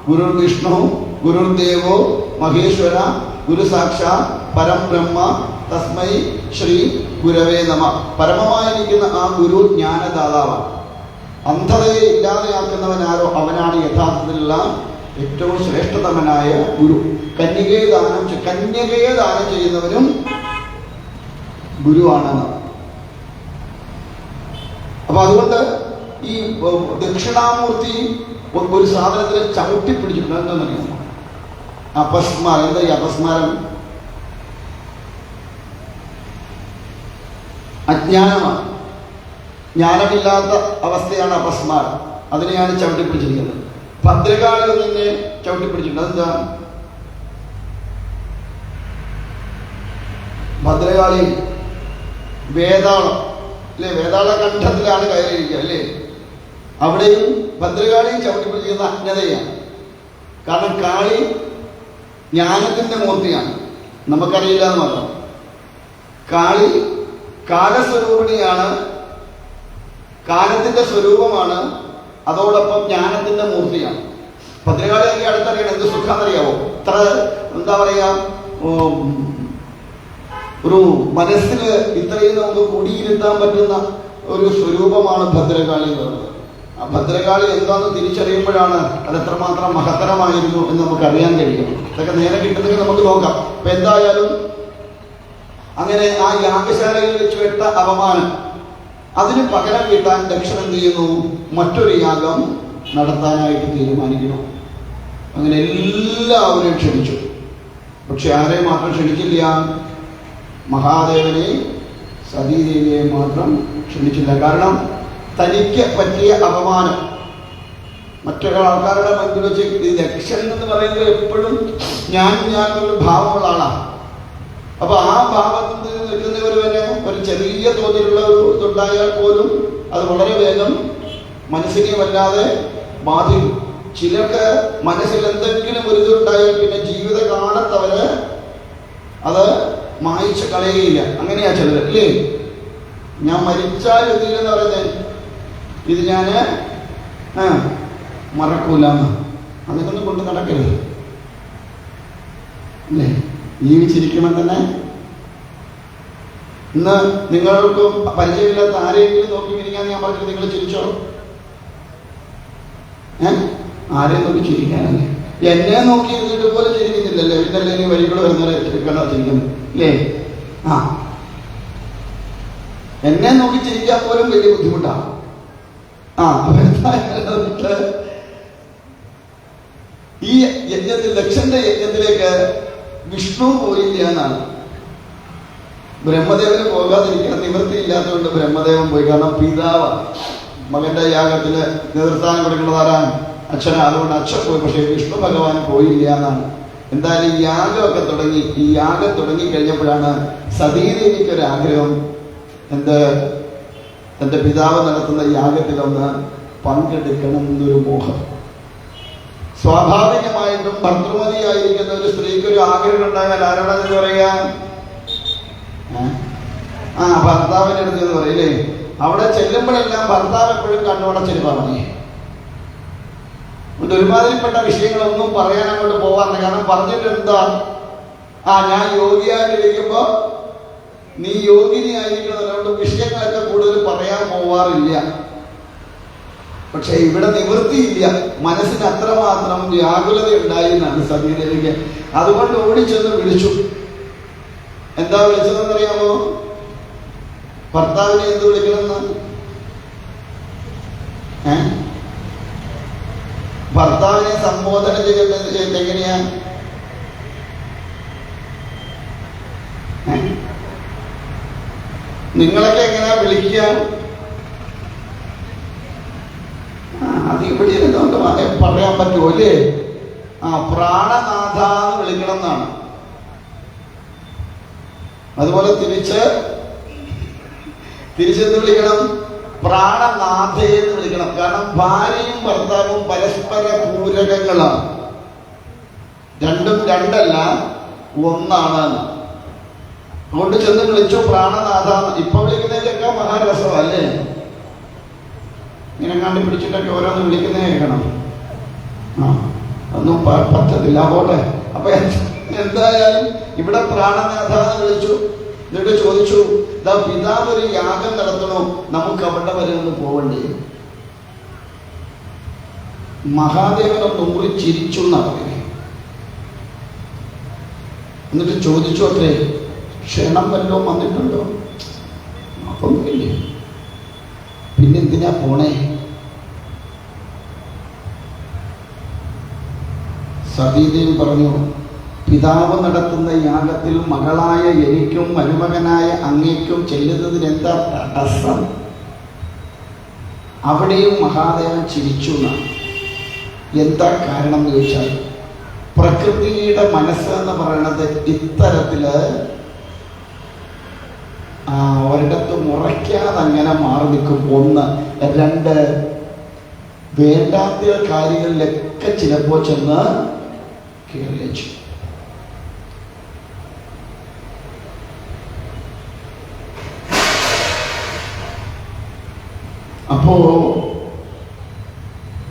ഗുരു വിഷ്ണു, ഗുരുദേവോ മഹേശ്വര, ഗുരു സാക്ഷാത് പരം ബ്രഹ്മ തസ്മൈ ശ്രീ ഗുരവേ നമ. പരമമായിരിക്കുന്ന ആ ഗുരു ജ്ഞാനദാതാവാണ്. അന്ധതയെ ഇല്ലാതെയാക്കുന്നവനാരോ അവനാണ് യഥാർത്ഥത്തിലുള്ള ഏറ്റവും ശ്രേഷ്ഠതമനായ ഗുരു. കന്യകയെ ദാനം ചെയ്യുന്നവരും ഗുരുവാണെന്ന്. അപ്പൊ അതുകൊണ്ട് ഈ ദക്ഷിണാമൂർത്തി ഒരു സാധനത്തിൽ ചവിട്ടി പിടിച്ചിട്ടുണ്ട്. എന്താണെന്നറിയാമോ? അപസ്മാരം. എന്താ ഈ അപസ്മാരം? അജ്ഞാനമാണ്. ജ്ഞാനമില്ലാത്ത അവസ്ഥയാണ് അപസ്മാരം. അതിനെയാണ് ചവിട്ടിപ്പിടിച്ചിരിക്കുന്നത്. ഭദ്രകാളി ഒന്നിനെ ചവിട്ടിപ്പിടിച്ചിട്ടുണ്ട്. അതെന്താ? ഭദ്രകാളി വേതാളം അല്ലെ? വേതാള കണ്ഠത്തിലാണ് കയറിയിരിക്കുക അല്ലേ? അവിടെയും ഭദ്രകാളിയും ചവിട്ടിപ്പിടിച്ചിരിക്കുന്ന അജ്ഞതയാണ്. കാരണം കാളി ജ്ഞാനത്തിന്റെ മൂർത്തിയാണ്, നമുക്കറിയില്ല എന്ന് മാത്രം. കാളി കാലസ്വരൂപിണിയാണ്, കാലത്തിന്റെ സ്വരൂപമാണ്, അതോടൊപ്പം ജ്ഞാനത്തിന്റെ മൂർത്തിയാണ്. ഭദ്രകാളിയൊക്കെ അടുത്തറിയണം. എന്ത് സുഖാന്നറിയാവോ? ഇത്ര എന്താ പറയാ, ഒരു മനസ്സിന് ഇത്രയും നമുക്ക് കുടിയിരുത്താൻ പറ്റുന്ന ഒരു സ്വരൂപമാണ് ഭദ്രകാളി എന്ന് പറയുന്നത്. ആ ഭദ്രകാളി എന്താണെന്ന് തിരിച്ചറിയുമ്പോഴാണ് അത് എത്രമാത്രം മഹത്തരമായിരുന്നു എന്ന് നമുക്ക് അറിയാൻ കഴിയും. ഇതൊക്കെ നേരെ കിട്ടുന്നെങ്കിൽ നമുക്ക് നോക്കാം. അപ്പൊ എന്തായാലും അങ്ങനെ ആ യാഗശാലയിൽ വെച്ച് വെട്ട അപമാനം, അതിന് പകരം കിട്ടാൻ ദക്ഷൻ എന്ത് ചെയ്യുന്നു? മറ്റൊരു യാഗം നടത്താനായിട്ട് തീരുമാനിക്കുന്നു. അങ്ങനെ എല്ലാവരും ക്ഷണിച്ചു. പക്ഷെ ആരെ മാത്രം ക്ഷണിച്ചില്ല? മഹാദേവനെ, സതീദേവിയെ മാത്രം ക്ഷണിച്ചില്ല. കാരണം തനിക്ക് പറ്റിയ അപമാനം മറ്റൊരാൾക്കാരുടെ മുൻപിൽ വെച്ച് ഈ ദക്ഷൻ എന്ന് പറയുന്നത് എപ്പോഴും ഞാൻ ഒരു ഭാവമുള്ള ആളാണ്. അപ്പൊ ആ ഭാവത്തിൽ നിൽക്കുന്നവർ വരെ ഒരു ചെറിയ തോതിലുള്ള ഒരു ഇതുണ്ടായാൽ പോലും അത് വളരെ വേഗം മനസ്സിനെ വല്ലാതെ ബാധിക്കും. ചിലർക്ക് മനസ്സിൽ എന്തെങ്കിലും ഒരു ഇതുണ്ടായാൽ പിന്നെ ജീവിതകാലത്തവര് അത് മായിച്ച് കളയുകയില്ല. അങ്ങനെയാ ചിലർ അല്ലേ? ഞാൻ മരിച്ചാൽ ഇതില്ലെന്ന് പറയുന്നത്, ഇത് ഞാന് മറക്കൂലെന്ന്. അതിനൊന്നും കൊണ്ട് നടക്കരുത് അല്ലേ? ജീവിച്ചിരിക്കുമ്പോൾ തന്നെ ഇന്ന് നിങ്ങൾക്ക് പരിചയമില്ലാത്ത ആരെങ്കിലും നോക്കി മിനിക്കാൻ ഞാൻ പറഞ്ഞു നിങ്ങൾ ചിരിച്ചോ? ആരെയും നോക്കി ചിരിക്കാനല്ലേ? എന്നെ നോക്കി ഇരുന്നിട്ട് പോലെ ചിരിക്കുന്നില്ലല്ലേ? പിന്നല്ലേ വരികൾ വരുന്നവരെ ചിരിക്കുന്നു അല്ലേ? എന്നെ നോക്കി ചിരിക്കാൻ പോലും വലിയ ബുദ്ധിമുട്ടാണ്. ഈ യജ്ഞത്തിൽ, ദക്ഷന്റെ യജ്ഞത്തിലേക്ക് വിഷ്ണു പോയില്ല എന്നാണ്. ബ്രഹ്മദേവന് പോകാതിരിക്കാൻ നിവൃത്തിയില്ലാത്തതുകൊണ്ട് ബ്രഹ്മദേവൻ പോയി. കാരണം പിതാവാണ്. മകന്റെ യാഗത്തിന് നേതൃസ്ഥാനം കൊടുക്കുന്നത് ആരാണ്? അച്ഛന. അതുകൊണ്ട് അച്ഛൻ പോയി. പക്ഷേ വിഷ്ണു ഭഗവാൻ പോയില്ല എന്നാണ്. എന്തായാലും ഈ യാഗമൊക്കെ തുടങ്ങി. ഈ യാഗം തുടങ്ങിക്കഴിഞ്ഞപ്പോഴാണ് സതീദേവിക്കൊരാഗ്രഹം. തന്റെ പിതാവ് നടത്തുന്ന യാഗത്തിലൊന്ന് പങ്കെടുക്കണം എന്നൊരു മോഹം. സ്വാഭാവികമായിട്ടും ഭർത്തൃമതിയായിരിക്കുന്ന ഒരു സ്ത്രീക്ക് ഒരു ആഗ്രഹം ഉണ്ടായാൽ ആരോടെന്ന് പറയാ? ഭർത്താവിന്റെ അടുത്ത് എന്ന് പറയില്ലേ? അവിടെ ചെല്ലുമ്പോഴെല്ലാം ഭർത്താവ് എപ്പോഴും കണ്ണോടച്ചിരി പറഞ്ഞു. ഒരുമാതിരിപ്പെട്ട വിഷയങ്ങളൊന്നും പറയാൻ അങ്ങോട്ട് പോകാറില്ല. കാരണം പറഞ്ഞിട്ട് എന്താ? ഞാൻ യോഗിയായിട്ടിരിക്കുമ്പോ നീ യോഗിനി ആയിരിക്കണം. അതുകൊണ്ട് വിഷയങ്ങളൊക്കെ കൂടുതൽ പറയാൻ പോവാറില്ല. പക്ഷെ ഇവിടെ നിവൃത്തിയില്ല. മനസ്സിന് അത്രമാത്രം വ്യാകുലത ഉണ്ടായി എന്നാണ് സതീദേവിക്ക്. അതുകൊണ്ട് ഓടിച്ചെന്ന് വിളിച്ചു. എന്താ വിളിച്ചതെന്നറിയാമോ? ഭർത്താവിനെ എന്ത് വിളിക്കണമെന്ന്? ഭർത്താവിനെ സംബോധന ചെയ്യേണ്ടത് എങ്ങനെയാ? നിങ്ങളൊക്കെ എങ്ങനെയാ വിളിക്കുക? അത് ഇവിടെ ഇരുന്നുകൊണ്ട് പറയാൻ പറ്റുമോ അല്ലേ? പ്രാണനാഥ എന്ന് വിളിക്കണം എന്നാണ്. അതുപോലെ തിരിച്ചെന്ന് വിളിക്കണം, പ്രാണനാഥയെന്ന് വിളിക്കണം. കാരണം ഭാര്യയും ഭർത്താവും പരസ്പര പൂരകങ്ങളാണ്. രണ്ടും രണ്ടല്ല, ഒന്നാണ്. അതുകൊണ്ട് ചെന്ന് വിളിച്ചു പ്രാണനാഥ. ഇപ്പൊ വിളിക്കുന്നതിലൊക്കെ മഹാരസമല്ലേ? ഇങ്ങനെ കണ്ടു പിടിച്ചിട്ടൊക്കെ ഓരോന്ന് വിളിക്കുന്നേ കേൾക്കണം. ഒന്നും പറ്റത്തില്ല. പോട്ടെ. അപ്പൊ എന്തായാലും ഇവിടെ പ്രാണനാഥ എന്ന് വിളിച്ചു. എന്നിട്ട് ചോദിച്ചു, പിതാവ് ഒരു യാഗം നടത്തണോ, നമുക്ക് അവിടെ വരെ ഒന്ന് പോവണ്ടേ? മഹാദേവനൊന്ന് മുറി ചിരിച്ചു എന്നാണ്. എന്നിട്ട് ചോദിച്ചു, അത്രേ ക്ഷണം വല്ലതും വന്നിട്ടുണ്ടോ? അപ്പൊന്നുമില്ലേ. പിന്നെന്തിനാ പോണേ? സതീദേവി പറഞ്ഞു, പിതാവ് നടത്തുന്ന യാഗത്തിൽ മകളായ എനിക്കും മരുമകനായ അങ്ങേക്കും ചെല്ലുന്നതിന് എന്താ തടസ്സം? അവിടെയും മഹാദേവൻ ചിരിച്ചു എന്നാണ്. എന്താ കാരണം എന്ന് ചോദിച്ചാൽ, പ്രകൃതിയുടെ മനസ്സ് എന്ന് പറയുന്നത് ഇത്തരത്തില് ഒരിടത്ത് മുറയ്ക്കാതെ അങ്ങനെ മാറി നിൽക്കും. ഒന്ന്. രണ്ട്, വേണ്ടാത്ത കാര്യങ്ങളിലൊക്കെ ചിലപ്പോൾ ചെന്ന് കയറിച്ചു. അപ്പോ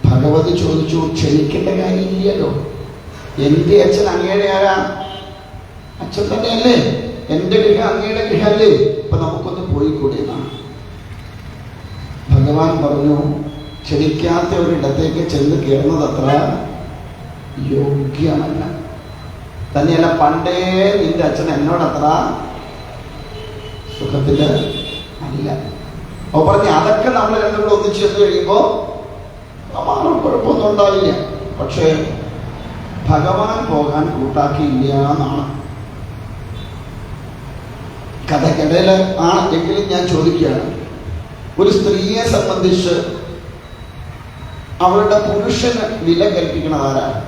ഭഗവതി ചോദിച്ചു, ക്ഷണിക്കേണ്ട കാര്യമില്ലല്ലോ, എന്റെ അച്ഛൻ അങ്ങയുടെ ആരാ? അച്ഛൻ തന്നെയല്ലേ, എന്റെ ഗൃഹം അങ്ങയുടെ ഗൃഹമല്ലേ, ഇപ്പൊ നമുക്കൊന്ന് പോയിക്കൂടെ എന്നാണ്. ഭഗവാൻ പറഞ്ഞു, ക്ഷണിക്കാത്ത ഒരിടത്തേക്ക് ചെന്ന് കയറുന്നത് അത്ര യോഗ്യമല്ല. തന്നെയല്ല, പണ്ടേ നിന്റെ അച്ഛൻ എന്നോടത്ര സുഖത്തില് അല്ല. അപ്പൊ പറഞ്ഞ അതൊക്കെ നമ്മൾ രണ്ടും കൂടെ ഒന്നിച്ചു ചെന്ന് കഴിയുമ്പോ മാറും, കുഴപ്പമൊന്നും ഉണ്ടാവില്ല. പക്ഷേ ഭഗവാൻ പോകാൻ കൂട്ടാക്കിയില്ല എന്നാണ് കഥക്കിടയില്. എങ്കിലും ഞാൻ ചോദിക്കുകയാണ്, ഒരു സ്ത്രീയെ സംബന്ധിച്ച് അവരുടെ പുരുഷന് വില കൽപ്പിക്കുന്നത് ആരാണ്?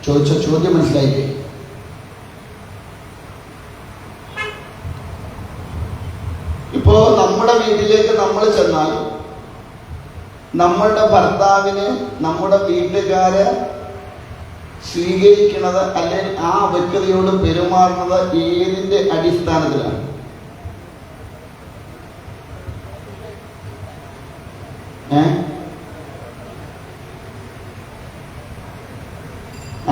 ചോദിച്ച ചോദ്യം മനസ്സിലായില്ലേ? ഇപ്പോ നമ്മുടെ വീട്ടിലേക്ക് നമ്മൾ ചെന്നാൽ നമ്മളുടെ ഭർത്താവിന് നമ്മുടെ വീട്ടുകാര് സ്വീകരിക്കുന്നത് അല്ലെങ്കിൽ ആ വ്യക്തിയോട് പെരുമാറുന്നത് ഏതിന്റെ അടിസ്ഥാനത്തിലാണ്?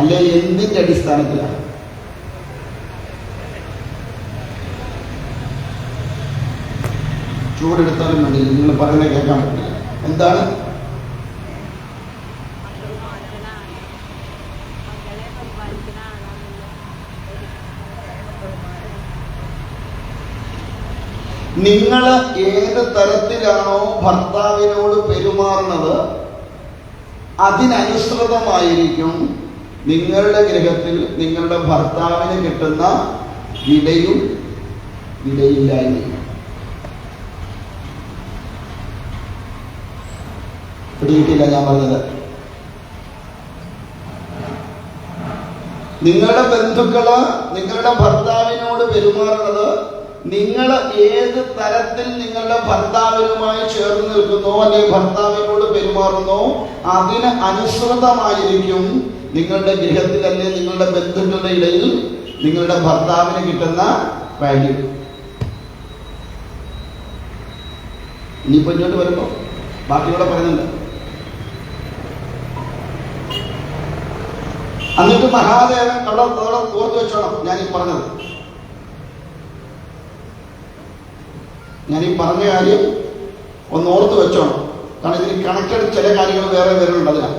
അല്ലെ എന്തിന്റെ അടിസ്ഥാനത്തിലാണ്? ചൂടെടുത്താലും വേണ്ടില്ല, നിങ്ങൾ പറയുന്നത് കേൾക്കാൻ പറ്റില്ല. എന്താണ്? നിങ്ങൾ ഏത് തരത്തിലാണോ ഭർത്താവിനോട് പെരുമാറുന്നത് അതിനനുസൃതമായിരിക്കും നിങ്ങളുടെ ഗൃഹത്തിൽ നിങ്ങളുടെ ഭർത്താവിന് കിട്ടുന്ന വിലയും വിലയില്ലായ്മയും. പിടിയിട്ടില്ല ഞാൻ പറഞ്ഞത്. നിങ്ങളുടെ ബന്ധുക്കള് നിങ്ങളുടെ ഭർത്താവിനോട് പെരുമാറുന്നത് നിങ്ങൾ ഏത് തരത്തിൽ നിങ്ങളുടെ ഭർത്താവിനുമായി ചേർന്ന് നിൽക്കുന്നോ അല്ലെങ്കിൽ ഭർത്താവിനോട് പെരുമാറുന്നോ അതിന് അനുസൃതമായിരിക്കും നിങ്ങളുടെ ഗൃഹത്തിൽ അല്ലെങ്കിൽ നിങ്ങളുടെ ബന്ധുക്കളുടെ ഇടയിൽ നിങ്ങളുടെ ഭർത്താവിന് കിട്ടുന്ന വാല്യൂ. ഇനിയിപ്പോ ഇങ്ങോട്ട് വരുമ്പോ ബാക്കിയോടെ പറയുന്നുണ്ട്. എന്നിട്ട് മഹാദേവൻ അവിടെ ഓർത്ത് വെച്ചോണം ഞാനീ പറഞ്ഞത്. ഞാനീ പറഞ്ഞ കാര്യം ഒന്ന് ഓർത്ത് വെച്ചോണം. കാരണം ഇതിന് കണക്റ്റഡ് ചില കാര്യങ്ങൾ വേറെ വരുന്നുണ്ട്. അതിനാ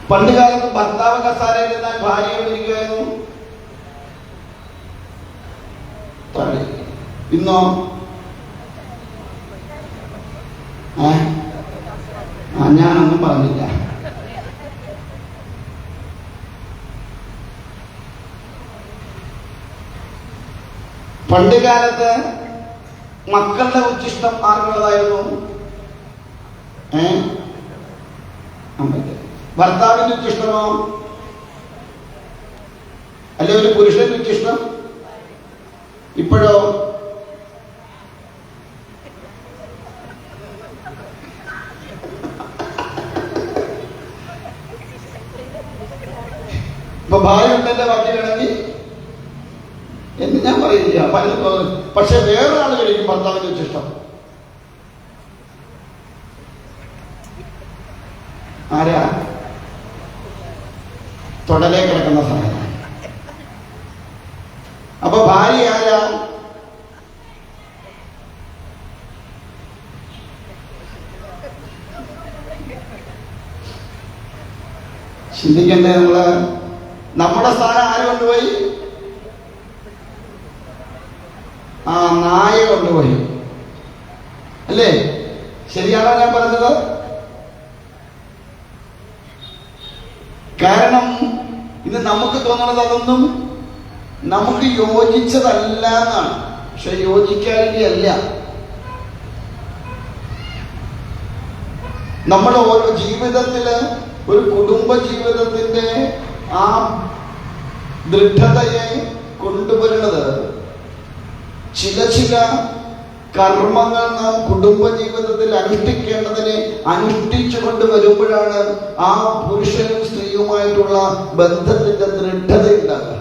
പണ്ട് കാലത്ത് ഭർത്താവ് കസാരയിൽ നിന്നാൽ ഭാര്യ ഇരിക്കുകയായിരുന്നു. ഇന്നോ ഞാനൊന്നും പറഞ്ഞില്ല. പണ്ട് കാലത്ത് മക്കളുടെ ഉച്ചിഷ്ടം ആർക്കുള്ളതായിരുന്നു? ഭർത്താവിന്റെ ഉച്ചിഷ്ടമോ? അല്ലെ ഒരു പുരുഷന്റെ ഉച്ചിഷ്ടം? ഇപ്പോഴോ? ഇപ്പൊ ഭാര്യ ഉണ്ടെന്റെ ബാക്കി വേണമെങ്കിൽ എന്ന് ഞാൻ പറയില്ല. പക്ഷെ വേറൊരാൾ കഴിക്കും ഭർത്താവിന്റെ ഉച്ചിഷ്ടം. ആരാ? തൊടലേ കിടക്കുന്ന സമയം. അപ്പൊ ഭാര്യ ആരാ? ചിന്തിക്കണ്ടേ നമ്മള്? നമ്മുടെ സ്ഥാനം ആര് കൊണ്ടുപോയി? നായ കൊണ്ടുപോയി. അല്ലേ? ശരിയാണോ ഞാൻ പറഞ്ഞത്? കാരണം ഇന്ന് നമുക്ക് തോന്നുന്നത് അതൊന്നും നമുക്ക് യോജിച്ചതല്ല എന്നാണ്. പക്ഷെ യോജിക്കാനില്ല. നമ്മുടെ ഓരോ ജീവിതത്തില് ഒരു കുടുംബ ജീവിതത്തിന്റെ ആ ദൃഢതയെ കൊണ്ടുവരുന്നത് ചില കർമ്മങ്ങൾ നാം കുടുംബ ജീവിതത്തിൽ അനുഷ്ഠിക്കേണ്ടതിനെ അനുഷ്ഠിച്ചുകൊണ്ട് വരുമ്പോഴാണ് ആ പുരുഷനും സ്ത്രീയുമായിട്ടുള്ള ബന്ധത്തിന്റെ ദൃഢത ഉണ്ടാകുക.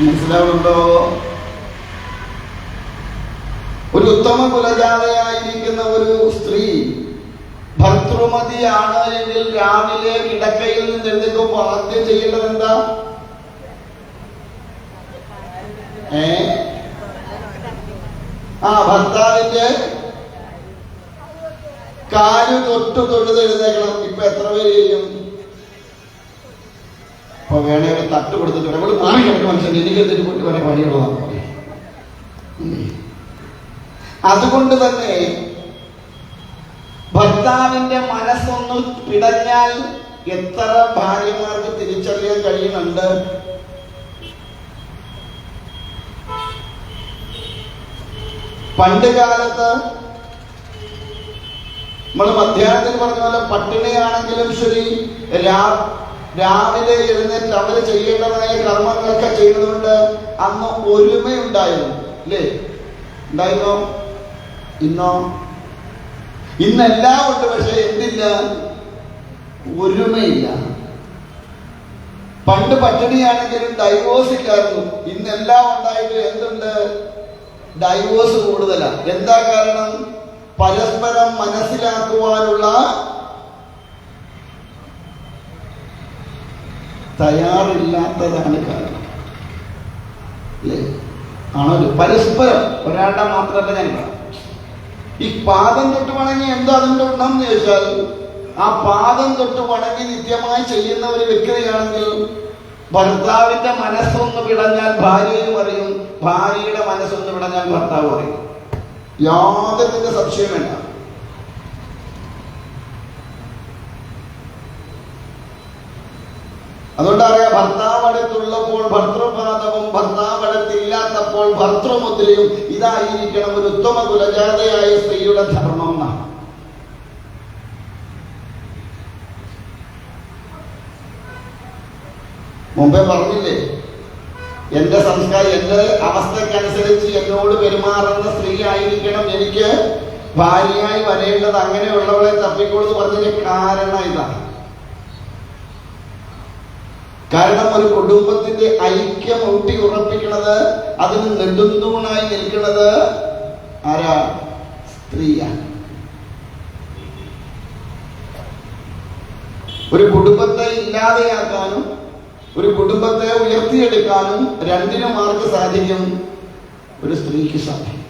മനസ്സിലാവുന്നുണ്ടോ? ഒരു ഉത്തമ കുലജാതയായിരിക്കുന്ന ഒരു സ്ത്രീ ഭർത്തൃമതിയാണ് എങ്കിൽ രാവിലെ കിടക്കയിൽ നിന്ന് എഴുന്നേൽക്കുമ്പോൾ ആദ്യം ചെയ്യേണ്ടത് എന്താ? ഭർത്താവിന്റെ കാല് തൊഴുത് എഴുന്നേക്കണം. ഇപ്പൊ എത്ര പേര് ചെയ്യും? അപ്പൊ വേണേ ഒരു തട്ട് കൊടുത്തിട്ട് ഇവിടെ മാറി കിടക്കും മനുഷ്യൻ, എനിക്ക് എന്തിട്ട് കൊണ്ട് വരെ പണിയുള്ളതാണ് പറയും. അതുകൊണ്ട് തന്നെ ഭർത്താവിന്റെ മനസ്സൊന്ന് പിടഞ്ഞാൽ എത്ര ഭാര്യമാർക്ക് തിരിച്ചറിയാൻ കഴിയുന്നുണ്ട്? പണ്ട് കാലത്ത് നമ്മൾ മധ്യാഹ്നത്തിൽ പറഞ്ഞ പോലെ പട്ടിണിയാണെങ്കിലും ശരി രാവിലെ എഴുന്നേറ്റ് അവര് ചെയ്യേണ്ടതായ കർമ്മങ്ങളൊക്കെ ചെയ്യുന്നതുകൊണ്ട് അന്ന് ഒരുമയുണ്ടായിരുന്നു. അല്ലേ? ഉണ്ടായിരുന്നോ? ഇന്നോ? ഇന്നെല്ലാം ഉണ്ട്, പക്ഷെ എന്തില്ല? ഒരുമയില്ല. പണ്ട് പട്ടിണിയാണെങ്കിലും ഡൈവോഴ്സ് ഇല്ലായിരുന്നു. ഇന്നെല്ലാം ഉണ്ടായിട്ട് എന്തുണ്ട്? ഡൈവോഴ്സ് കൂടുതലാണ്. എന്താ കാരണം? പരസ്പരം മനസ്സിലാക്കുവാനുള്ള തയ്യാറില്ലാത്തതാണ് കാരണം. അല്ലേ? ആണല്ലോ. പരസ്പരം, ഒരാളുടെ മാത്രമല്ല ഞാൻ പറയാം. ഈ പാദം തൊട്ട് വണങ്ങി എന്താ അതിൻ്റെ ഗുണം എന്ന് ചോദിച്ചാൽ, ആ പാദം തൊട്ട് വണങ്ങി നിത്യമായി ചെയ്യുന്ന ഒരു വ്യക്തിയാണെങ്കിൽ ഭർത്താവിന്റെ മനസ്സൊന്ന് പിടഞ്ഞാൽ ഭാര്യയും അറിയും, ഭാര്യയുടെ മനസ്സൊന്ന് പിടഞ്ഞാൽ ഭർത്താവ് അറിയും. യാതൊരു സംശയം വേണ്ട. അതുകൊണ്ടറിയാം, ഭർത്താവ് അടുത്തുള്ളപ്പോൾ ഭർത്തൃപാദവും ഭർത്താവ് അടുത്തില്ലാത്തപ്പോൾ ഭർത്തൃമുദ്രയും ഇതായിരിക്കണം ഒരു ഉത്തമ കുലജാതയായ സ്ത്രീയുടെ ധർമ്മം എന്നാണ്. മുമ്പേ പറഞ്ഞില്ലേ, എന്റെ സംസ്കാരം, എന്റെ അവസ്ഥക്കനുസരിച്ച് എന്നോട് പെരുമാറുന്ന സ്ത്രീ ആയിരിക്കണം എനിക്ക് ഭാര്യയായി വരേണ്ടത്. അങ്ങനെയുള്ളവളെ തപ്പിക്കൊള്ളു പറഞ്ഞതിന് കാരണം ഇതാണ്. കാരണം ഒരു കുടുംബത്തിന്റെ ഐക്യം ഊട്ടി ഉറപ്പിക്കുന്നത്, അതിന് നെടുന്തൂണായി നിൽക്കുന്നത് ആരാ? സ്ത്രീയാണ്. ഒരു കുടുംബത്തെ ഇല്ലാതെയാക്കാനും ഒരു കുടുംബത്തെ ഉയർത്തിയെടുക്കാനും രണ്ടിനും ആർക്ക് സാധിക്കും? ഒരു സ്ത്രീക്ക് സാധിക്കും.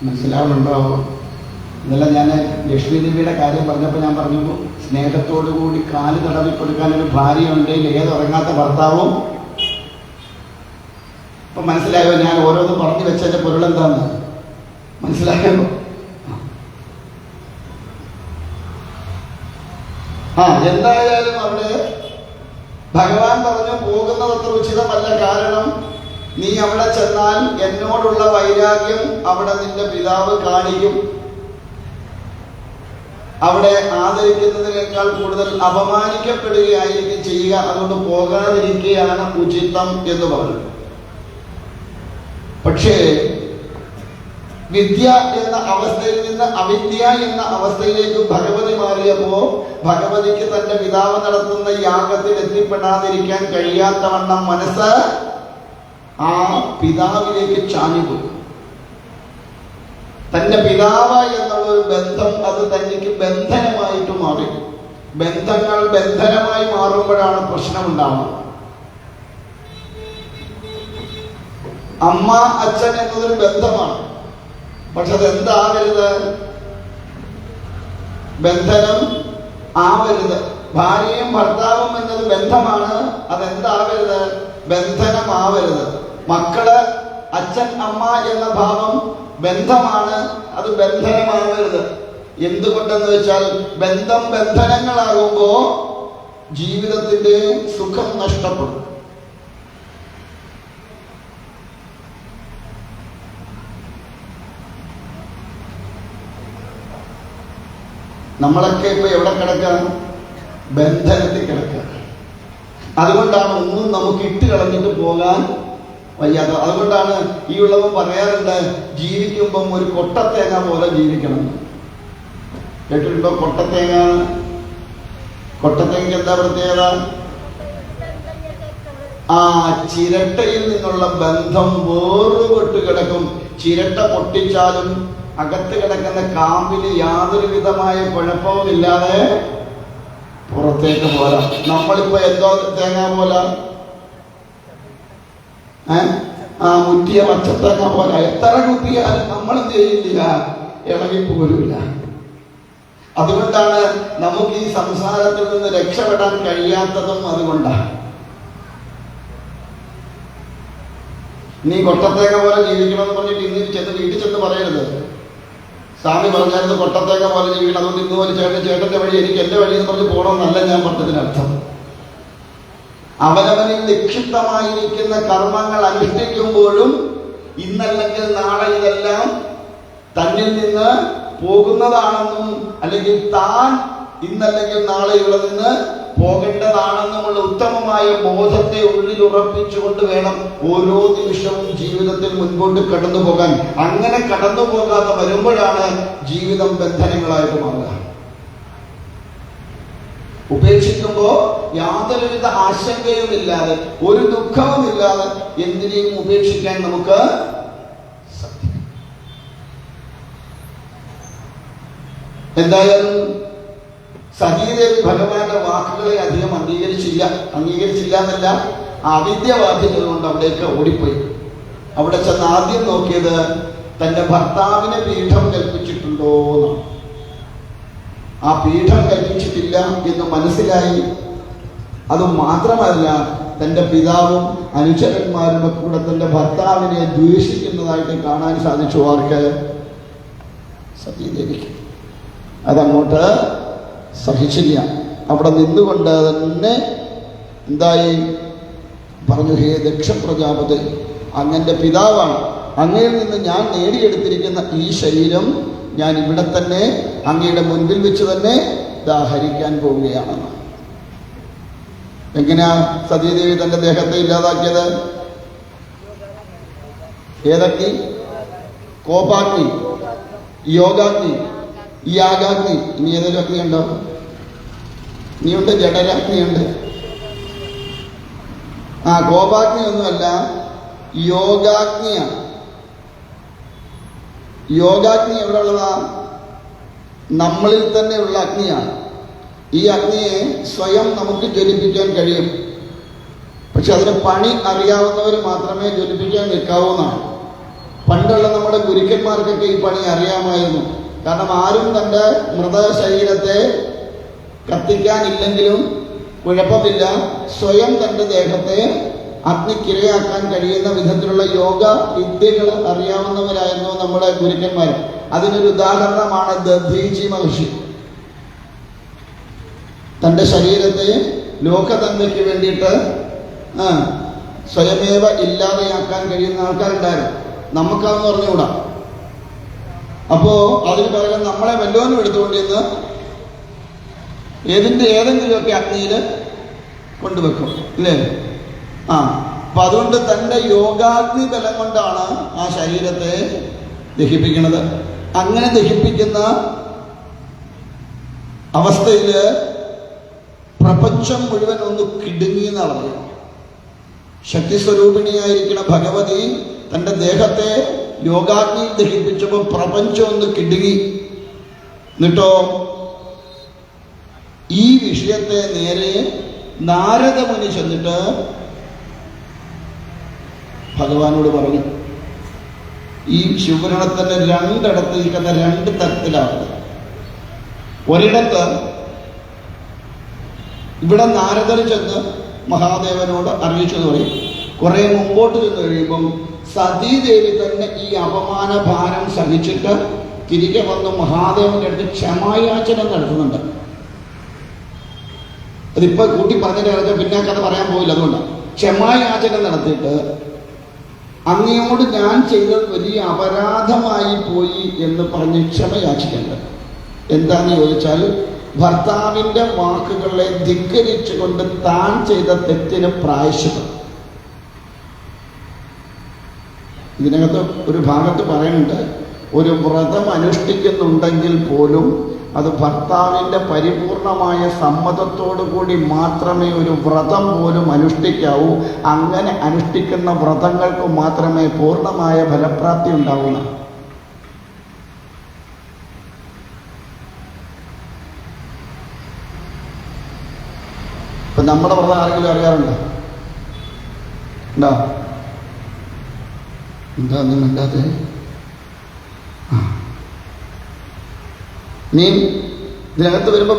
മനസ്സിലാവുന്നുണ്ടോ? ഇന്നലെ ഞാൻ ലക്ഷ്മി ദേവിയുടെ കാര്യം പറഞ്ഞപ്പോൾ ഞാൻ പറഞ്ഞു, സ്നേഹത്തോടു കൂടി കാല് തടവി കൊടുക്കാൻ ഒരു ഭാര്യ ഉണ്ടെങ്കിൽ ഏതുറങ്ങാത്ത ഭർത്താവും. ഇപ്പൊ മനസ്സിലായോ ഞാൻ ഓരോന്ന് പറഞ്ഞു വെച്ചതിന്റെ പൊരുളെന്താന്ന്? മനസ്സിലായോ? എന്തായാലും അവിടെ ഭഗവാൻ പറഞ്ഞു പോകുന്നത് അത്ര ഉചിതമല്ല. കാരണം നീ അവിടെ ചെന്നാൽ എന്നോടുള്ള വൈരാഗ്യം അവിടെ നിന്റെ പിതാവ് കാണിക്കും. അവിടെ ആദരിക്കുന്നതിനേക്കാൾ കൂടുതൽ അപമാനിക്കപ്പെടുകയായിരിക്കും ചെയ്യുക. അതുകൊണ്ട് പോകാതിരിക്കുകയാണ് ഉചിതം എന്ന് പറഞ്ഞു. പക്ഷേ വിദ്യ എന്ന അവസ്ഥയിൽ നിന്ന് അവിദ്യ എന്ന അവസ്ഥയിലേക്ക് ഭഗവതി മാറിയപ്പോ ഭഗവതിക്ക് തന്റെ പിതാവ് നടത്തുന്ന യാഗത്തിൽ എത്തിപ്പെടാതിരിക്കാൻ കഴിയാത്തവണ്ണം മനസ്സ് ആ പിതാവിലേക്ക് ചാഞ്ഞുപോയി. തന്റെ പിതാവ് എന്നുള്ള ഒരു ബന്ധം അത് തനിക്ക് ബന്ധനമായിട്ട് മാറി. ബന്ധങ്ങൾ ബന്ധനമായി മാറുമ്പോഴാണ് പ്രശ്നമുണ്ടാവുന്നത്. അമ്മ അച്ഛൻ എന്നതൊരു ബന്ധമാണ്. പക്ഷെ അതെന്താവരുത്? ബന്ധനം ആവരുത്. ഭാര്യയും ഭർത്താവും എന്നത് ബന്ധമാണ്. അതെന്താവരുത്? ബന്ധനമാവരുത്. മക്കള് അച്ഛൻ അമ്മ എന്ന ഭാവം ബന്ധമാണ്. അത് ബന്ധനമാവരുത്. എന്തുകൊണ്ടെന്ന് വെച്ചാൽ ബന്ധം ബന്ധനങ്ങളാകുമ്പോ ജീവിതത്തിന്റെ സുഖം നഷ്ടപ്പെടും. നമ്മളൊക്കെ ഇപ്പൊ എവിടെ കിടക്കുക? ബന്ധനത്തിൽ കിടക്കുക. അതുകൊണ്ടാണ് ഒന്നും നമുക്ക് ഇട്ട് കളഞ്ഞിട്ട് പോകാൻ വയ്യാത്ത. അതുകൊണ്ടാണ് ഈ ഉള്ളവൻ പറയാറുണ്ട്, ജീവിക്കുമ്പം ഒരു കൊട്ടത്തേങ്ങ പോലെ ജീവിക്കണം. കേട്ടിട്ടുണ്ടോ? കൊട്ടത്തേങ്ങ. കൊട്ടത്തേങ്ങ എന്താ പ്രത്യേകത? ആ ചിരട്ടയിൽ നിന്നുള്ള ബന്ധം വേറുപെട്ട് കിടക്കും. ചിരട്ട പൊട്ടിച്ചാലും അകത്ത് കിടക്കുന്ന കാമ്പിന് യാതൊരു വിധമായ കുഴപ്പവുമില്ലാതെ പുറത്തേക്ക് പോരാം. നമ്മളിപ്പോ എന്തോ തേങ്ങ പോലെ, മുറ്റിയ പച്ചത്തേങ്ങ പോലെ എത്ര കുത്തിയാലും നമ്മളെന്ത് ചെയ്യില്ല, ഇളകി പോരില്ല. അതുകൊണ്ടാണ് നമുക്ക് ഈ സംസാരത്തിൽ നിന്ന് രക്ഷപ്പെടാൻ കഴിയാത്തതും. അതുകൊണ്ടാണ് നീ കൊട്ടത്തേങ്ങ പോലെ ജീവിക്കണമെന്ന് പറഞ്ഞിട്ട് ഇന്ന് വീട്ടിൽ ചെന്ന് പറയരുത്. സ്വാമി പറഞ്ഞായിരുന്നു കൊട്ടത്തേങ്ങ പോലെ ജീവിക്കണം, അതുകൊണ്ട് ഇന്ന് പോലെ ചേട്ടന്റെ വഴി എനിക്ക് എന്റെ വഴി എന്ന് പറഞ്ഞ് പോകണമെന്നല്ല ഞാൻ പറഞ്ഞതിനർത്ഥം. അവനവനിൽ നിക്ഷിപ്തമായിരിക്കുന്ന കർമ്മങ്ങൾ അനുഷ്ഠിക്കുമ്പോഴും ഇന്നല്ലെങ്കിൽ നാളെ ഇതെല്ലാം തന്നിൽ നിന്ന് പോകുന്നതാണെന്നും അല്ലെങ്കിൽ താൻ ഇന്നല്ലെങ്കിൽ നാളെ ഇവിടെ നിന്ന് പോകേണ്ടതാണെന്നുമുള്ള ഉത്തമമായ ബോധത്തെ ഉള്ളിൽ ഉറപ്പിച്ചുകൊണ്ട് വേണം ഓരോ നിമിഷവും ജീവിതത്തിൽ മുൻപോട്ട് കടന്നു പോകാൻ. അങ്ങനെ കടന്നു പോകാതെ വരുമ്പോഴാണ് ജീവിതം ബന്ധനങ്ങളായിട്ട് മാറുക. ഉപേക്ഷിക്കുമ്പോ യാതൊരുവിധ ആശങ്കയുമില്ലാതെ ഒരു ദുഃഖവുമില്ലാതെ എന്തിനേയും ഉപേക്ഷിക്കാൻ നമുക്ക് സാധിക്കും. എന്തായാലും സതീദേവി ഭഗവാന്റെ വാക്കുകളെ അധികം അംഗീകരിച്ചില്ല എന്നല്ല, അവിദ്യ ബാധിച്ചതുകൊണ്ട് അവിടേക്ക് ഓടിപ്പോയി. അവിടെ ചെന്ന് ആദ്യം നോക്കിയത് തന്റെ ഭർത്താവിന് പീഠം കൽപ്പിച്ചിട്ടുണ്ടോ എന്നാണ്. ആ പീഠം കൽപ്പിച്ചിട്ടില്ല എന്ന് മനസ്സിലായി. അതുമാത്രമല്ല, തന്റെ പിതാവും അനുചരന്മാരും കൂടെ തന്റെ ഭർത്താവിനെ ദ്വേഷിക്കുന്നതായിട്ട് കാണാൻ സാധിച്ചു. ആർക്ക്? സതീദേവിക്ക്. അതങ്ങോട്ട് സഹിച്ചില്ല. അവിടെ നിന്നുകൊണ്ട് തന്നെ എന്തായി പറഞ്ഞു, ഹേ ദക്ഷ പ്രജാപതി, അങ്ങന്റെ പിതാവാണ്. അങ്ങയിൽ നിന്ന് ഞാൻ നേടിയെടുത്തിരിക്കുന്ന ഈ ശരീരം ഞാൻ ഇവിടെ തന്നെ അങ്ങയുടെ മുൻപിൽ വെച്ച് തന്നെ ദാഹരിക്കാൻ പോവുകയാണെന്ന്. എങ്ങനെയാ സതീദേവി തന്റെ ദേഹത്തെ ഇല്ലാതാക്കിയത്? ഏതഗ്നി? കോപാഗ്നി, യോഗാഗ്നി, യാഗാഗ്നി. ഇനി ഏതെങ്കിലും അഗ്നി ഉണ്ടോ? ഇനിയുണ്ട്, ജഡരാഗ്നിയുണ്ട്. കോപാഗ്നി ഒന്നുമല്ല, യോഗാഗ്നിയാണ്. യോഗാഗ്നി എവിടെ ഉള്ളതാ? നമ്മളിൽ തന്നെ ഉള്ള അഗ്നിയാണ്. ഈ അഗ്നിയെ സ്വയം നമുക്ക് ജ്വലിപ്പിക്കാൻ കഴിയും. പക്ഷെ അതിന് പണി അറിയാവുന്നവർ മാത്രമേ ജ്വലിപ്പിക്കാൻ നിൽക്കാവൂന്നാണ്. പണ്ടുള്ള നമ്മുടെ ഗുരുക്കന്മാർക്കൊക്കെ ഈ പണി അറിയാമായിരുന്നു. കാരണം ആരും തൻ്റെ മൃതശരീരത്തെ കത്തിക്കാനില്ലെങ്കിലും കുഴപ്പമില്ല, സ്വയം തൻ്റെ ദേഹത്തെ അഗ്നിക്കിരയാക്കാൻ കഴിയുന്ന വിധത്തിലുള്ള യോഗ വിദ്യകൾ അറിയാവുന്നവരായിരുന്നു നമ്മുടെ ഗുരുക്കന്മാർ. അതിനൊരു ഉദാഹരണമാണ് ദധീചി മഹർഷി. തൻ്റെ ശരീരത്തെ ലോകതന്ത്രയ്ക്ക് വേണ്ടിയിട്ട് സ്വയമേവ ഇല്ലാതെയാക്കാൻ കഴിയുന്ന ആൾക്കാരുണ്ടായിരുന്നു. നമുക്കതെന്ന് പറഞ്ഞുകൂടാ. അപ്പോ അതിന് പകരം നമ്മളെ വല്ലോനും എടുത്തുകൊണ്ട് ഇന്ന് ഏതെങ്കിലുമൊക്കെ അഗ്നിയിൽ കൊണ്ടുവെക്കും, ഇല്ലേ? അപ്പൊ അതുകൊണ്ട് തൻ്റെ യോഗാഗ്നി ബലം കൊണ്ടാണ് ആ ശരീരത്തെ ദഹിപ്പിക്കുന്നത്. അങ്ങനെ ദഹിപ്പിക്കുന്ന അവസ്ഥയിൽ പ്രപഞ്ചം മുഴുവൻ ഒന്ന് കിടുങ്ങി എന്നാണ് പറയുന്നത്. ശക്തിസ്വരൂപിണിയായിരിക്കുന്ന ഭഗവതി തൻ്റെ ദേഹത്തെ യോഗാഗ്നി ദഹിപ്പിച്ചപ്പോൾ പ്രപഞ്ചം ഒന്ന് കിടുങ്ങി. എന്നിട്ടോ ഈ വിഷയത്തെ നേരെ നാരദമുനി ചെന്നിട്ട് ഭഗവാനോട് പറഞ്ഞു. ഈ ശിവപുരാണത്തിന്റെ രണ്ടിടത്ത് ഇരിക്കുന്ന രണ്ട് തരത്തിലാണ്. ഒരിടത്ത് ഇവിടെ നാരദർ ചെന്ന് മഹാദേവനോട് അറിയിച്ചെന്ന് പറയും. കുറെ മുമ്പോട്ട് ചെന്ന് കഴിയുമ്പം സതീദേവി തന്നെ ഈ അപമാന ഭാരം സഹിച്ചിട്ട് തിരികെ വന്ന് മഹാദേവന്റെ അടുത്ത് ക്ഷമായാചനം നടത്തുന്നുണ്ട്. അതിപ്പോ കൂട്ടി പറഞ്ഞിട്ട് പിന്നെ കഥ പറയാൻ പോയില്ല. അതുകൊണ്ടാണ് ക്ഷമായാചനം നടത്തിയിട്ട് അങ്ങയോട് ഞാൻ ചെയ്തത് വലിയ അപരാധമായി പോയി എന്ന് പറഞ്ഞ് ക്ഷമയാചിക്കേണ്ടത്. എന്താന്ന് ചോദിച്ചാൽ ഭർത്താവിൻ്റെ വാക്കുകളെ ധിക്കരിച്ചുകൊണ്ട് താൻ ചെയ്ത തെറ്റിന് പ്രായശ്ചിത്തം. ഇതിനകത്ത് ഒരു ഭാഗത്ത് പറയുന്നുണ്ട്, ഒരു വ്രതം അനുഷ്ഠിക്കുന്നുണ്ടെങ്കിൽ പോലും അത് ഭർത്താവിൻ്റെ പരിപൂർണമായ സമ്മതത്തോടു കൂടി മാത്രമേ ഒരു വ്രതം പോലും അനുഷ്ഠിക്കാവൂ. അങ്ങനെ അനുഷ്ഠിക്കുന്ന വ്രതങ്ങൾക്ക് മാത്രമേ പൂർണ്ണമായ ഫലപ്രാപ്തി ഉണ്ടാവുന്ന. ഇപ്പം നമ്മുടെ വ്രതം ആരെങ്കിലും അറിയാറുണ്ടോ? ഉണ്ടോ? എന്താ ഒന്നും ഇല്ലാതെ? നീ ഇതിനകത്ത് വരുമ്പോൾ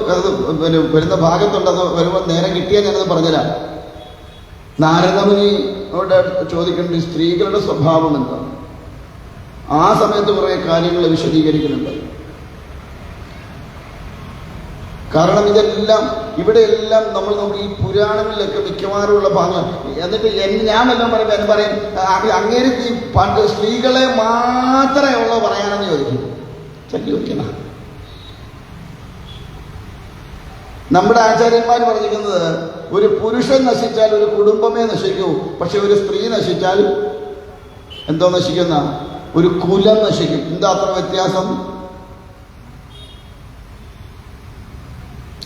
വരുന്ന ഭാഗത്തുണ്ടെന്ന് വരുമ്പോൾ നേരെ കിട്ടിയാൽ ഞാനത് പറഞ്ഞുതരാം. നാരദമുനിയോട് ചോദിക്കേണ്ട സ്ത്രീകളുടെ സ്വഭാവം എന്താണ്? ആ സമയത്ത് കുറേ കാര്യങ്ങൾ വിശദീകരിക്കുന്നുണ്ട്. കാരണം ഇതെല്ലാം ഇവിടെയെല്ലാം നമ്മൾ ഈ പുരാണങ്ങളിലൊക്കെ മിക്കവാറുമുള്ള ഭാഗങ്ങൾ. എന്നിട്ട് ഞാൻ വല്ലതും പറയുമ്പോൾ എന്നെ പറയും അങ്ങേര് ഈ പണ്ട് സ്ത്രീകളെ മാത്രമേ ഉള്ളൂ പറയാനെന്ന് ചോദിക്കും. ചോദിക്കണം. നമ്മുടെ ആചാര്യന്മാർ പറഞ്ഞിരിക്കുന്നത് ഒരു പുരുഷൻ നശിച്ചാൽ ഒരു കുടുംബമേ നശിക്കൂ, പക്ഷെ ഒരു സ്ത്രീ നശിച്ചാൽ എന്തോ നശിക്കുന്ന ഒരു കുലം നശിക്കും. എന്താ അത്ര വ്യത്യാസം?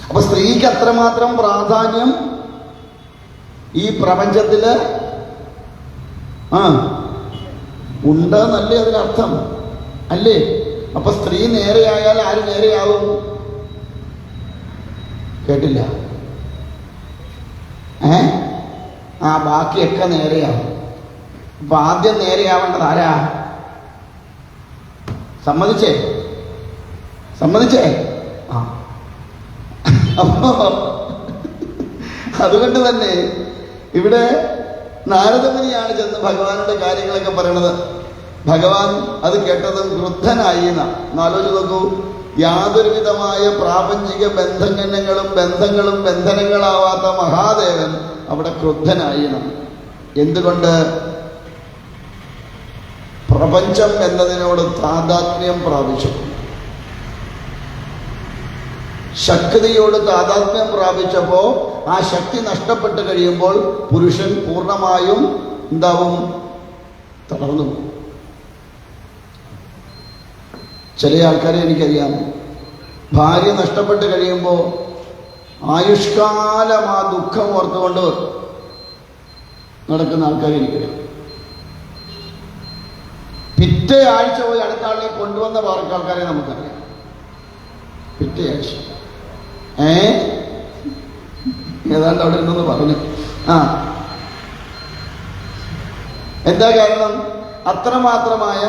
അപ്പൊ സ്ത്രീക്ക് അത്രമാത്രം പ്രാധാന്യം ഈ പ്രപഞ്ചത്തില് ഉണ്ടെന്നല്ലേ അതിനർത്ഥം, അല്ലേ? അപ്പൊ സ്ത്രീ നേരെയായാൽ ആര് നേരെയാവും? കേട്ടില്ല? ബാക്കിയൊക്കെ നേരെയാവും. അപ്പൊ ആദ്യം നേരെയാവേണ്ടത് ആരാ? സമ്മതിച്ചേ? അപ്പോ അതുകൊണ്ട് തന്നെ ഇവിടെ നാരദമുനിയാണ് ചെന്ന് ഭഗവാനോട് കാര്യങ്ങളൊക്കെ പറയണത്. ഭഗവാൻ അത് കേട്ടതും ക്രുദ്ധനായി എന്നാലോചിച്ച് നോക്കൂ. യാതൊരുവിധമായ പ്രാപഞ്ചിക ബന്ധങ്ങളും ബന്ധനങ്ങളാവാത്ത മഹാദേവൻ അവിടെ ക്രുദ്ധനായി. എന്തുകൊണ്ട്? പ്രപഞ്ചം എന്നതിനോട് താദാത്മ്യം പ്രാപിച്ചു. ശക്തിയോട് താദാത്മ്യം പ്രാപിച്ചപ്പോൾ ആ ശക്തി നഷ്ടപ്പെട്ട് കഴിയുമ്പോൾ പുരുഷൻ പൂർണ്ണമായും എന്താവും? തളർന്നു. ചില ആൾക്കാരെ എനിക്കറിയാം, ഭാര്യ നഷ്ടപ്പെട്ട് കഴിയുമ്പോൾ ആയുഷ്കാലം ആ ദുഃഖം ഓർത്തുകൊണ്ട് നടക്കുന്ന ആൾക്കാരെ എനിക്കറിയാം. പിറ്റേ ആഴ്ച പോയി അടുത്ത ആളിനെ കൊണ്ടുവന്ന ആൾക്കാരെ നമുക്കറിയാം. പിറ്റേ ആഴ്ച ഏതാണ്ട് അവിടെ ഉണ്ടെന്ന് പറഞ്ഞു. എന്താ കാരണം? അത്രമാത്രമായ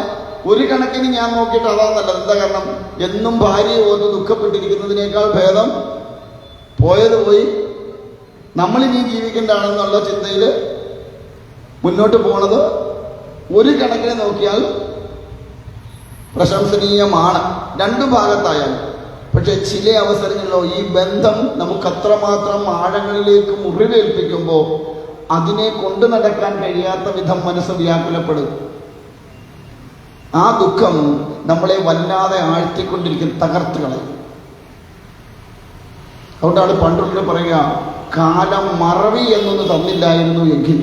ഒരു കണക്കിന് ഞാൻ നോക്കിയിട്ട് അതാ നല്ലത്. എന്താ കാരണം, എന്നും ഭാര്യയെ ഓർത്ത് ദുഃഖപ്പെട്ടിരിക്കുന്നതിനേക്കാൾ ഭേദം പോയത് പോയി, നമ്മളിനി ജീവിക്കേണ്ടതാണെന്നുള്ള ചിന്തയിൽ മുന്നോട്ട് പോണത് ഒരു കണക്കിന് നോക്കിയാൽ പ്രശംസനീയമാണ്, രണ്ടു ഭാഗത്തായാലും. പക്ഷെ ചില അവസരങ്ങളിലോ ഈ ബന്ധം നമുക്ക് അത്രമാത്രം ആഴങ്ങളിലേക്ക് മുറിവേൽപ്പിക്കുമ്പോൾ അതിനെ കൊണ്ടു നടക്കാൻ കഴിയാത്ത വിധം മനസ്സ് വ്യാകുലപ്പെടും. ആ ദുഃഖം നമ്മളെ വല്ലാതെ ആഴ്ത്തിക്കൊണ്ടിരിക്കും, തകർത്ത് കളയും. അതുകൊണ്ടാണ് പണ്ടുള്ളവർ പറയുക, കാലം മറവി എന്നൊന്ന് തന്നില്ലായിരുന്നു എങ്കിൽ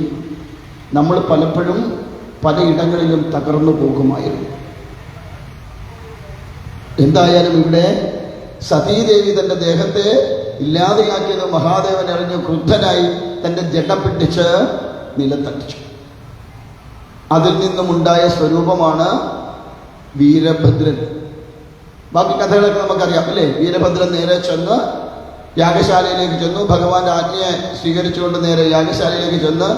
നമ്മൾ പലപ്പോഴും പലയിടങ്ങളിലും തകർന്നു പോകുമായിരുന്നു. എന്തായാലും ഇവിടെ സതീദേവി തൻ്റെ ദേഹത്തെ ഇല്ലാതെയാക്കിയത് മഹാദേവൻ അറിഞ്ഞ് ക്രുദ്ധനായി തൻ്റെ ജട പിടിച്ച് നിലത്തടിച്ചു. അതിൽ നിന്നുമുണ്ടായ സ്വരൂപമാണ് വീരഭദ്രൻ. ബാക്കി കഥകളൊക്കെ നമുക്കറിയാം അല്ലേ? വീരഭദ്രൻ നേരെ ചെന്ന് യാഗശാലയിലേക്ക് ചെന്നു. ഭഗവാന്റെ ആജ്ഞയെ സ്വീകരിച്ചുകൊണ്ട് നേരെ യാഗശാലയിലേക്ക് ചെന്ന്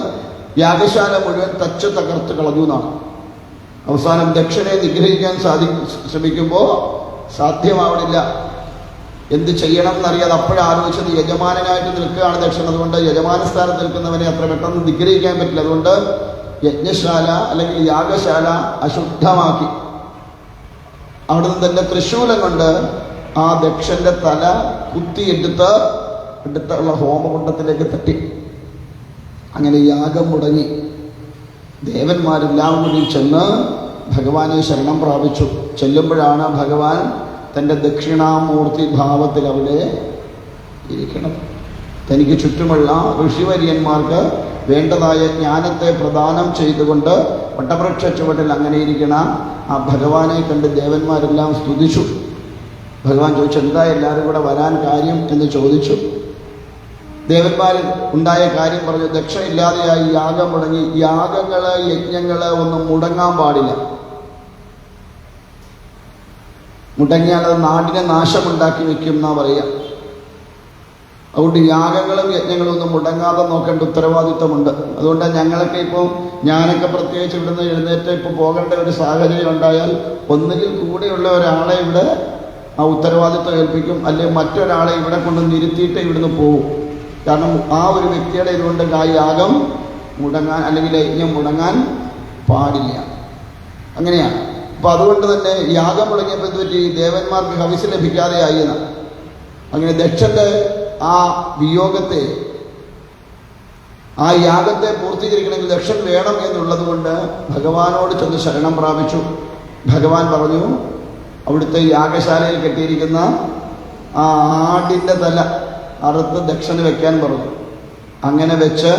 യാഗശാല മുഴുവൻ തച്ച് തകർത്ത് കളഞ്ഞു എന്നാണ്. അവസാനം ദക്ഷനെ നിഗ്രഹിക്കാൻ ശ്രമിക്കുമ്പോൾ സാധ്യമാവണില്ല. എന്ത് ചെയ്യണം എന്നറിയാതെ അപ്പോഴാലോചിച്ചത് യജമാനായിട്ട് നിൽക്കുകയാണ് ദക്ഷൻ. അതുകൊണ്ട് യജമാന സ്ഥാനത്ത് നിൽക്കുന്നവനെ അത്ര പെട്ടെന്ന് നിഗ്രഹിക്കാൻ പറ്റില്ല. അതുകൊണ്ട് യജ്ഞശാല അല്ലെങ്കിൽ യാഗശാല അശുദ്ധമാക്കി അവിടുന്ന് തന്നെ തൃശൂലം കൊണ്ട് ആ ദക്ഷന്റെ തല കുത്തിയെടുത്ത് അടുത്തുള്ള ഹോമകുണ്ടത്തിലേക്ക് തട്ടി. അങ്ങനെ യാഗം മുടങ്ങി. ദേവന്മാരെല്ലാം കൂടി ചെന്ന് ഭഗവാനെ ശരണം പ്രാപിച്ചു. ചെല്ലുമ്പോഴാണ് ഭഗവാൻ തൻ്റെ ദക്ഷിണാമൂർത്തി ഭാവത്തിൽ അവിടെ ഇരിക്കണം. തനിക്ക് ചുറ്റുമുള്ള ഋഷിവര്യന്മാർക്ക് വേണ്ടതായ ജ്ഞാനത്തെ പ്രദാനം ചെയ്തുകൊണ്ട് വട്ടവൃക്ഷ ചുവട്ടിൽ അങ്ങനെ ഇരിക്കണ ആ ഭഗവാനെ കണ്ട് ദേവന്മാരെല്ലാം സ്തുതിച്ചു. ഭഗവാൻ ചോദിച്ചു, എന്താ എല്ലാവരും കൂടെ വരാൻ കാര്യം എന്ന് ചോദിച്ചു. ദേവന്മാരിൽ ഉണ്ടായ കാര്യം പറഞ്ഞു. ദക്ഷ ഇല്ലാതെയായി യാഗം മുടങ്ങി. യാഗങ്ങള് യജ്ഞങ്ങള് ഒന്നും മുടങ്ങാൻ പാടില്ല. മുടങ്ങിയാൽ അത് നാടിനെ നാശമുണ്ടാക്കി വെക്കും എന്നാ പറയുക. അതുകൊണ്ട് യാഗങ്ങളും യജ്ഞങ്ങളും ഒന്നും മുടങ്ങാതെ നോക്കേണ്ട ഉത്തരവാദിത്വമുണ്ട്. അതുകൊണ്ട് ഞങ്ങളൊക്കെ ഇപ്പോൾ ഞാനൊക്കെ പ്രത്യേകിച്ച് ഇവിടുന്ന് എഴുന്നേറ്റ് ഇപ്പോൾ പോകേണ്ട ഒരു സാഹചര്യം ഉണ്ടായാൽ ഒന്നുകിൽ കൂടെയുള്ള ഒരാളെ ഇവിടെ ആ ഉത്തരവാദിത്വം ഏൽപ്പിക്കും, അല്ലെങ്കിൽ മറ്റൊരാളെ ഇവിടെ കൊണ്ട് നിരുത്തിയിട്ട് ഇവിടുന്ന് പോകും. കാരണം ആ ഒരു വ്യക്തിയുടെ ഇതുകൊണ്ട് ആ യാഗം മുടങ്ങാൻ അല്ലെങ്കിൽ യജ്ഞം മുടങ്ങാൻ പാടില്ല. അങ്ങനെയാണ്. അപ്പം അതുകൊണ്ട് തന്നെ യാഗം മുടങ്ങിയപ്പോൾ എന്തുപറ്റി? ദേവന്മാർക്ക് ഹവിസ് ലഭിക്കാതെയായി എന്നാണ്. അങ്ങനെ ദക്ഷന്റെ ആ വിയോഗത്തെ, ആ യാഗത്തെ പൂർത്തീകരിക്കണമെങ്കിൽ ദക്ഷൻ വേണം എന്നുള്ളത് കൊണ്ട് ഭഗവാനോട് ചെന്ന് ശരണം പ്രാപിച്ചു. ഭഗവാൻ പറഞ്ഞു, അവിടുത്തെ യാഗശാലയിൽ കെട്ടിയിരിക്കുന്ന ആ ആടിൻ്റെ തല അറുത്ത് ദക്ഷന് വെക്കാൻ പറഞ്ഞു. അങ്ങനെ വെച്ച്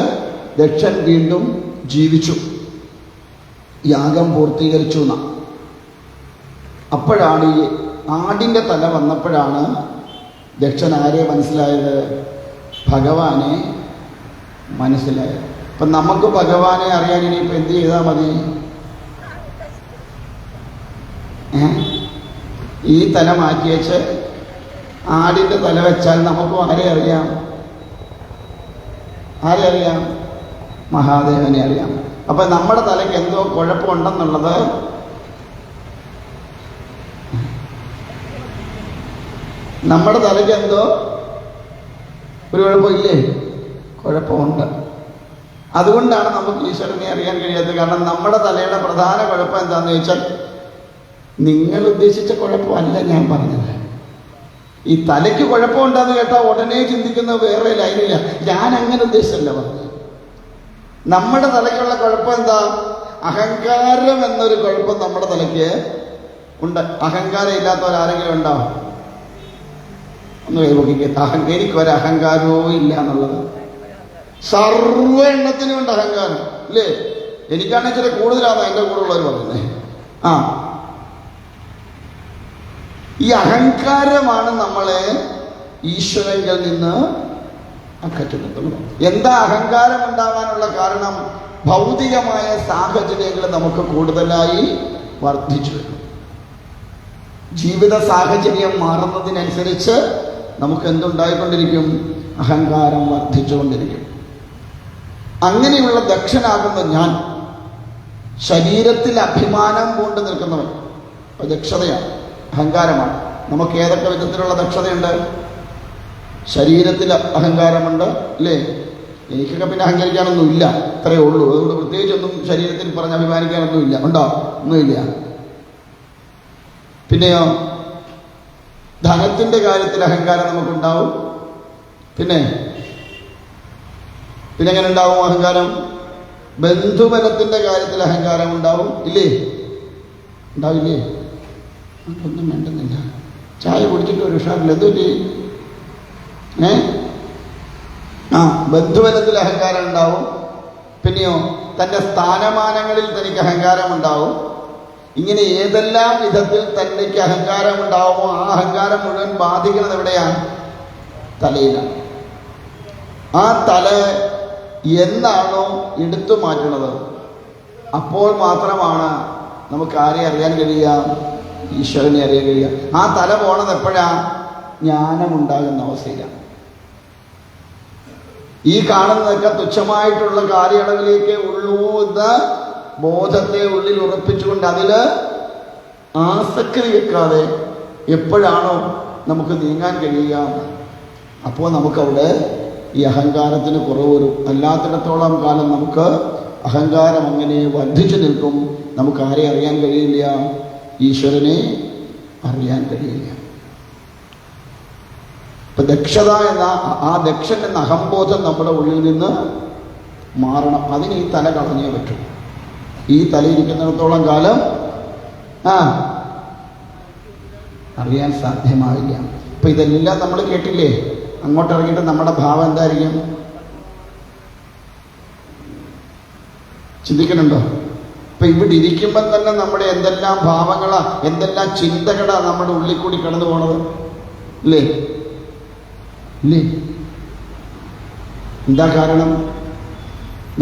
ദക്ഷൻ വീണ്ടും ജീവിച്ചു, യാഗം പൂർത്തീകരിച്ചു എന്നാ. അപ്പോഴാണ് ഈ ആടിൻ്റെ തല വന്നപ്പോഴാണ് ദക്ഷൻ ആരെ മനസ്സിലായത്? ഭഗവാനെ മനസ്സിലായത്. അപ്പം നമുക്ക് ഭഗവാനെ അറിയാൻ ഇനിയിപ്പോൾ എന്ത് ചെയ്താൽ മതി? ഈ തല മാറ്റിവെച്ച് ആടിൻ്റെ തല വെച്ചാൽ നമുക്ക് ആരെ അറിയാം? ആരെ അറിയാം? മഹാദേവനെ അറിയാം. അപ്പം നമ്മുടെ തലയ്ക്ക് എന്തോ കുഴപ്പമുണ്ടെന്നുള്ളത് നമ്മുടെ തലയ്ക്ക് എന്തോ ഒരു കുഴപ്പമില്ലേ? കുഴപ്പമുണ്ട്. അതുകൊണ്ടാണ് നമുക്ക് ഈശ്വരനെ അറിയാൻ കഴിയാത്തത്. കാരണം നമ്മുടെ തലയുടെ പ്രധാന കുഴപ്പം എന്താണെന്ന് ചോദിച്ചാൽ, നിങ്ങൾ ഉദ്ദേശിച്ച കുഴപ്പമല്ല ഞാൻ പറഞ്ഞത്. ഈ തലയ്ക്ക് കുഴപ്പമുണ്ടെന്ന് കേട്ടാൽ ഉടനെ ചിന്തിക്കുന്ന വേറെ ലൈനില്ല. ഞാൻ അങ്ങനെ ഉദ്ദേശിച്ചല്ല പറഞ്ഞത്. നമ്മുടെ തലയ്ക്കുള്ള കുഴപ്പം എന്താ? അഹങ്കാരം എന്നൊരു കുഴപ്പം നമ്മുടെ തലയ്ക്ക് ഉണ്ട്. അഹങ്കാരം ഇല്ലാത്തവരാരെങ്കിലും ഉണ്ടോ? ഒന്ന് നോക്കിക്കേ. എനിക്കൊരു അഹങ്കാരവും ഇല്ല എന്നുള്ളത്. സർവ എണ്ണത്തിനും ഉണ്ട് അഹങ്കാരം, ഇല്ലേ? എനിക്കാണെങ്കിൽ ഇച്ചിരി കൂടുതലാണ് എൻ്റെ കൂടെ ഉള്ളവർ പറയുന്നത്. ആ, ഈ അഹങ്കാരമാണ് നമ്മളെ ഈശ്വരങ്കിൽ നിന്ന് അകറ്റി നിർത്തുന്നത്. എന്താ അഹങ്കാരം ഉണ്ടാവാനുള്ള കാരണം? ഭൗതികമായ സാഹചര്യങ്ങൾ നമുക്ക് കൂടുതലായി വർദ്ധിച്ചു വരും. ജീവിത സാഹചര്യം മാറുന്നതിനനുസരിച്ച് നമുക്ക് എന്തുണ്ടായിക്കൊണ്ടിരിക്കും? അഹങ്കാരം വർദ്ധിച്ചുകൊണ്ടിരിക്കും. അങ്ങനെയുള്ള ദക്ഷനാകുന്ന ഞാൻ ശരീരത്തിൽ അഭിമാനം കൊണ്ട് നിൽക്കുന്നവൻ അത് ദക്ഷതയാണ്, അഹങ്കാരമാണ്. നമുക്ക് ഏതൊക്കെ വിധത്തിലുള്ള ദക്ഷതയുണ്ട്? ശരീരത്തിൽ അഹങ്കാരമുണ്ട്, അല്ലേ? എനിക്കൊക്കെ പിന്നെ അഹങ്കരിക്കാനൊന്നും ഇല്ല, ഇത്രയേ ഉള്ളൂ. അതുകൊണ്ട് പ്രത്യേകിച്ചൊന്നും ശരീരത്തിൽ പറഞ്ഞ് അഭിമാനിക്കാനൊന്നും ഇല്ല. ഉണ്ടോ? ഒന്നുമില്ല. പിന്നെയോ, ധനത്തിൻ്റെ കാര്യത്തിൽ അഹങ്കാരം നമുക്കുണ്ടാവും. പിന്നെ എങ്ങനെ ഉണ്ടാവും അഹങ്കാരം? ബന്ധുബലത്തിൻ്റെ കാര്യത്തിൽ അഹങ്കാരം ഉണ്ടാവും, ഇല്ലേ? ഉണ്ടാവില്ലേ? ഒന്നും വേണ്ടുന്നില്ല. ചായ കുടിച്ചിട്ട് ഒരു ഉഷാറില്ല. എന്തുപറ്റി? ബന്ധുബലത്തിൽ അഹങ്കാരം ഉണ്ടാവും. പിന്നെയോ, തൻ്റെ സ്ഥാനമാനങ്ങളിൽ തനിക്ക് അഹങ്കാരം ഉണ്ടാവും. ഇങ്ങനെ ഏതെല്ലാം വിധത്തിൽ തനിക്ക് അഹങ്കാരം ഉണ്ടാവുമോ ആ അഹങ്കാരം മുഴുവൻ ബാധിക്കുന്നത് എവിടെയാണ്? തലയിലാണ്. ആ തല എന്നാണോ എടുത്തു മാറ്റുന്നത്, അപ്പോൾ മാത്രമാണ് നമുക്ക് ആരെ അറിയാൻ കഴിയുക? ഈശ്വരനെ അറിയാൻ കഴിയുക. ആ തല പോണത് എപ്പോഴാണ്? ജ്ഞാനമുണ്ടാകുന്ന അവസ്ഥയിലാണ്. ഈ കാണുന്നതൊക്കെ തുച്ഛമായിട്ടുള്ള കാലയളവിലേക്ക് ഉള്ളൂ എന്ന ബോധത്തെ ഉള്ളിൽ ഉറപ്പിച്ചുകൊണ്ട് അതിൽ ആസക്തി വെക്കാതെ എപ്പോഴാണോ നമുക്ക് നീങ്ങാൻ കഴിയുക, അപ്പോൾ നമുക്കവിടെ ഈ അഹങ്കാരത്തിന് കുറവ് വരും. അല്ലാത്തിടത്തോളം കാലം നമുക്ക് അഹങ്കാരം അങ്ങനെ വർദ്ധിച്ചു നിൽക്കും. നമുക്ക് ആരെ അറിയാൻ കഴിയില്ല? ഈശ്വരനെ അറിയാൻ കഴിയില്ല. ഇപ്പം ദക്ഷത എന്ന ആ ദക്ഷൻ എന്ന അഹംബോധം നമ്മുടെ ഉള്ളിൽ നിന്ന് മാറണം. അതിന് ഈ തല കളഞ്ഞേ പറ്റും. ഈ തലയിരിക്കുന്നിടത്തോളം കാലം അറിയാൻ സാധ്യമാവില്ല. ഇപ്പം ഇതെല്ലാം നമ്മൾ കേട്ടില്ലേ? അങ്ങോട്ട് ഇറങ്ങിയിട്ട് നമ്മുടെ ഭാവം എന്തായിരിക്കും? ചിന്തിക്കുന്നുണ്ടോ? ഇപ്പം ഇവിടെ ഇരിക്കുമ്പം തന്നെ നമ്മുടെ എന്തെല്ലാം ഭാവങ്ങളാ, എന്തെല്ലാം ചിന്തകളാ നമ്മുടെ ഉള്ളിൽ കൂടി കടന്നു പോണത്, ഇല്ലേ? ഇല്ലേ? എന്താ കാരണം?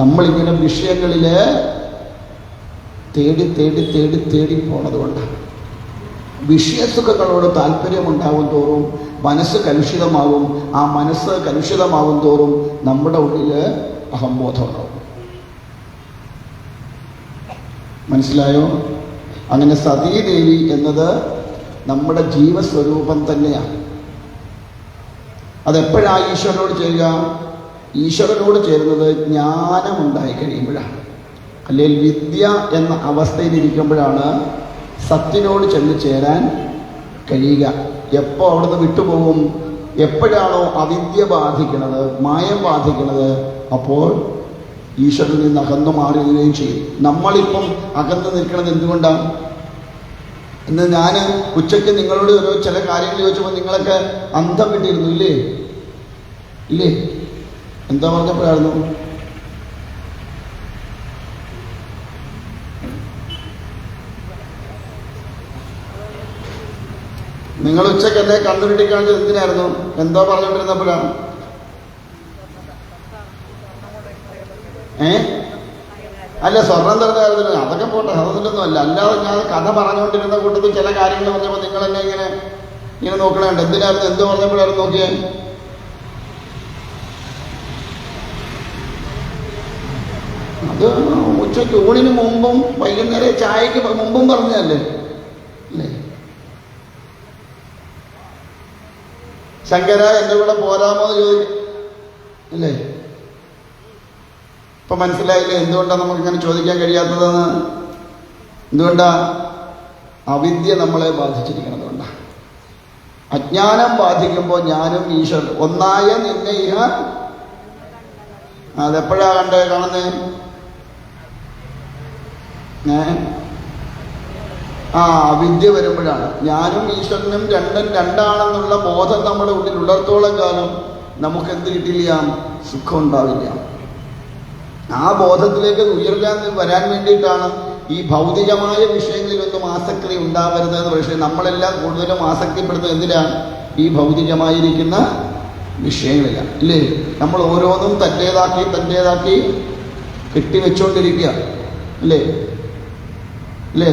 നമ്മളിങ്ങനെ വിഷയങ്ങളിൽ തേടി തേടി തേടി തേടി പോണത് കൊണ്ടാണ്. വിഷയസുഖങ്ങളോട് താല്പര്യമുണ്ടാവും തോറും മനസ്സ് കലുഷിതമാവും. ആ മനസ്സ് കലുഷിതമാവും തോറും നമ്മുടെ ഉള്ളിൽ അഹംബോധം ഉണ്ടാവും. മനസ്സിലായോ? അങ്ങനെ സതീദേവി എന്നത് നമ്മുടെ ജീവസ്വരൂപം തന്നെയാണ്. അതെപ്പോഴാണ് ഈശ്വരനോട് ചേരുക? ഈശ്വരനോട് ചേരുന്നത് ജ്ഞാനമുണ്ടായി കഴിയുമ്പോഴാണ്. അല്ലെങ്കിൽ വിദ്യ എന്ന അവസ്ഥയിലിരിക്കുമ്പോഴാണ് സത്തിനോട് ചെന്ന് ചേരാൻ കഴിയുക. എപ്പോൾ അവിടുന്ന് വിട്ടുപോകും? എപ്പോഴാണോ അവിദ്യ ബാധിക്കുന്നത്, മായം ബാധിക്കുന്നത്, അപ്പോൾ ഈശ്വരനിൽ നിന്ന് അകന്നു മാറുകയും ചെയ്യും. നമ്മളിപ്പം അകന്ന് നിൽക്കുന്നത് എന്തുകൊണ്ടാണ്? ഇന്ന് ഞാൻ ഉച്ചയ്ക്ക് നിങ്ങളോട് ഓരോ ചില കാര്യങ്ങൾ ചോദിച്ചപ്പോൾ നിങ്ങളൊക്കെ അന്തം വിട്ടിരുന്നു, ഇല്ലേ? ഇല്ലേ? എന്താ പറഞ്ഞപ്പോഴായിരുന്നു? നിങ്ങൾ ഉച്ചയ്ക്ക് എന്നെ കണ്ടുപിടി കാണിച്ചത് എന്തിനായിരുന്നു? എന്തോ പറഞ്ഞുകൊണ്ടിരുന്നപ്പോഴാണ്? അല്ല, സ്വർണം തരുന്നതായിരുന്നില്ല. അതൊക്കെ പോട്ടെ, അതൊന്നും അല്ല. അല്ലാതെ ഞാൻ കഥ പറഞ്ഞുകൊണ്ടിരുന്ന കൂട്ടത്തിൽ ചില കാര്യങ്ങൾ പറഞ്ഞപ്പോൾ നിങ്ങൾ എന്നെ ഇങ്ങനെ നോക്കണുണ്ട്. എന്തിനായിരുന്നു? എന്തോ പറഞ്ഞപ്പോഴായിരുന്നു നോക്കിയേ? അത് ഉച്ചയ്ക്ക് ഊണിന് മുമ്പും വൈകുന്നേരം ചായക്ക് മുമ്പും പറഞ്ഞതല്ലേ? അല്ലേ? ശങ്കര എൻ്റെ കൂടെ പോരാമോ എന്ന് ചോദിക്കും, അല്ലേ? ഇപ്പൊ മനസ്സിലായില്ലേ എന്തുകൊണ്ടാണ് നമുക്കിങ്ങനെ ചോദിക്കാൻ കഴിയാത്തതെന്ന്? എന്തുകൊണ്ടാ? അവിദ്യ നമ്മളെ ബാധിച്ചിരിക്കുന്നത് കൊണ്ടാണ്. അജ്ഞാനം ബാധിക്കുമ്പോൾ ഞാനും ഈശ്വരൻ ഒന്നായ നിന്നെ അതെപ്പോഴാ കാണുന്നേ? അവിദ്യ വരുമ്പോഴാണ്. ഞാനും ഈശ്വരനും രണ്ടാണെന്നുള്ള ബോധം നമ്മുടെ ഉള്ളിൽ ഉള്ളിടത്തോളം കാലം നമുക്ക് എന്ത് കിട്ടില്ല? സുഖം ഉണ്ടാവില്ല. ആ ബോധത്തിലേക്ക് വരാൻ വേണ്ടിയിട്ടാണ് ഈ ഭൗതികമായ വിഷയങ്ങളിലൊന്നും ആസക്തി ഉണ്ടാവരുതെന്ന് പറയുന്നത്. നമ്മളെല്ലാം കൂടുതലും ആസക്തിപ്പെടുന്നത് എന്തിനാണ്? ഈ ഭൗതികമായിരിക്കുന്ന വിഷയങ്ങളിലാണ്, ഇല്ലേ? നമ്മൾ ഓരോന്നും തൻ്റേതാക്കി കെട്ടിവെച്ചുകൊണ്ടിരിക്കുക, അല്ലേ?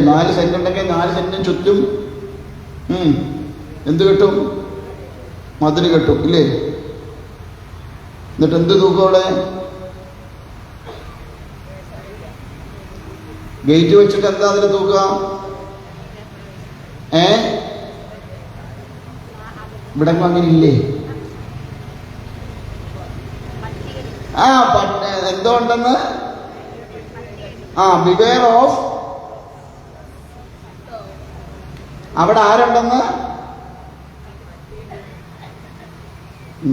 4 സെന്റ് ഉണ്ടെങ്കിൽ 4 സെന്റിനും ചുറ്റും എന്ത് കെട്ടും? മതിൽ കെട്ടും, ഇല്ലേ? എന്നിട്ട് എന്ത് തൂക്കോടെ? ഗേറ്റ് വെച്ചിട്ട് എന്താ അതിന് തൂക്കുക? ഇവിടെ അങ്ങനെ ഇല്ലേ? എന്തോ ഉണ്ടെന്ന്? Beware of. അവിടെ ആരുണ്ടെന്ന്?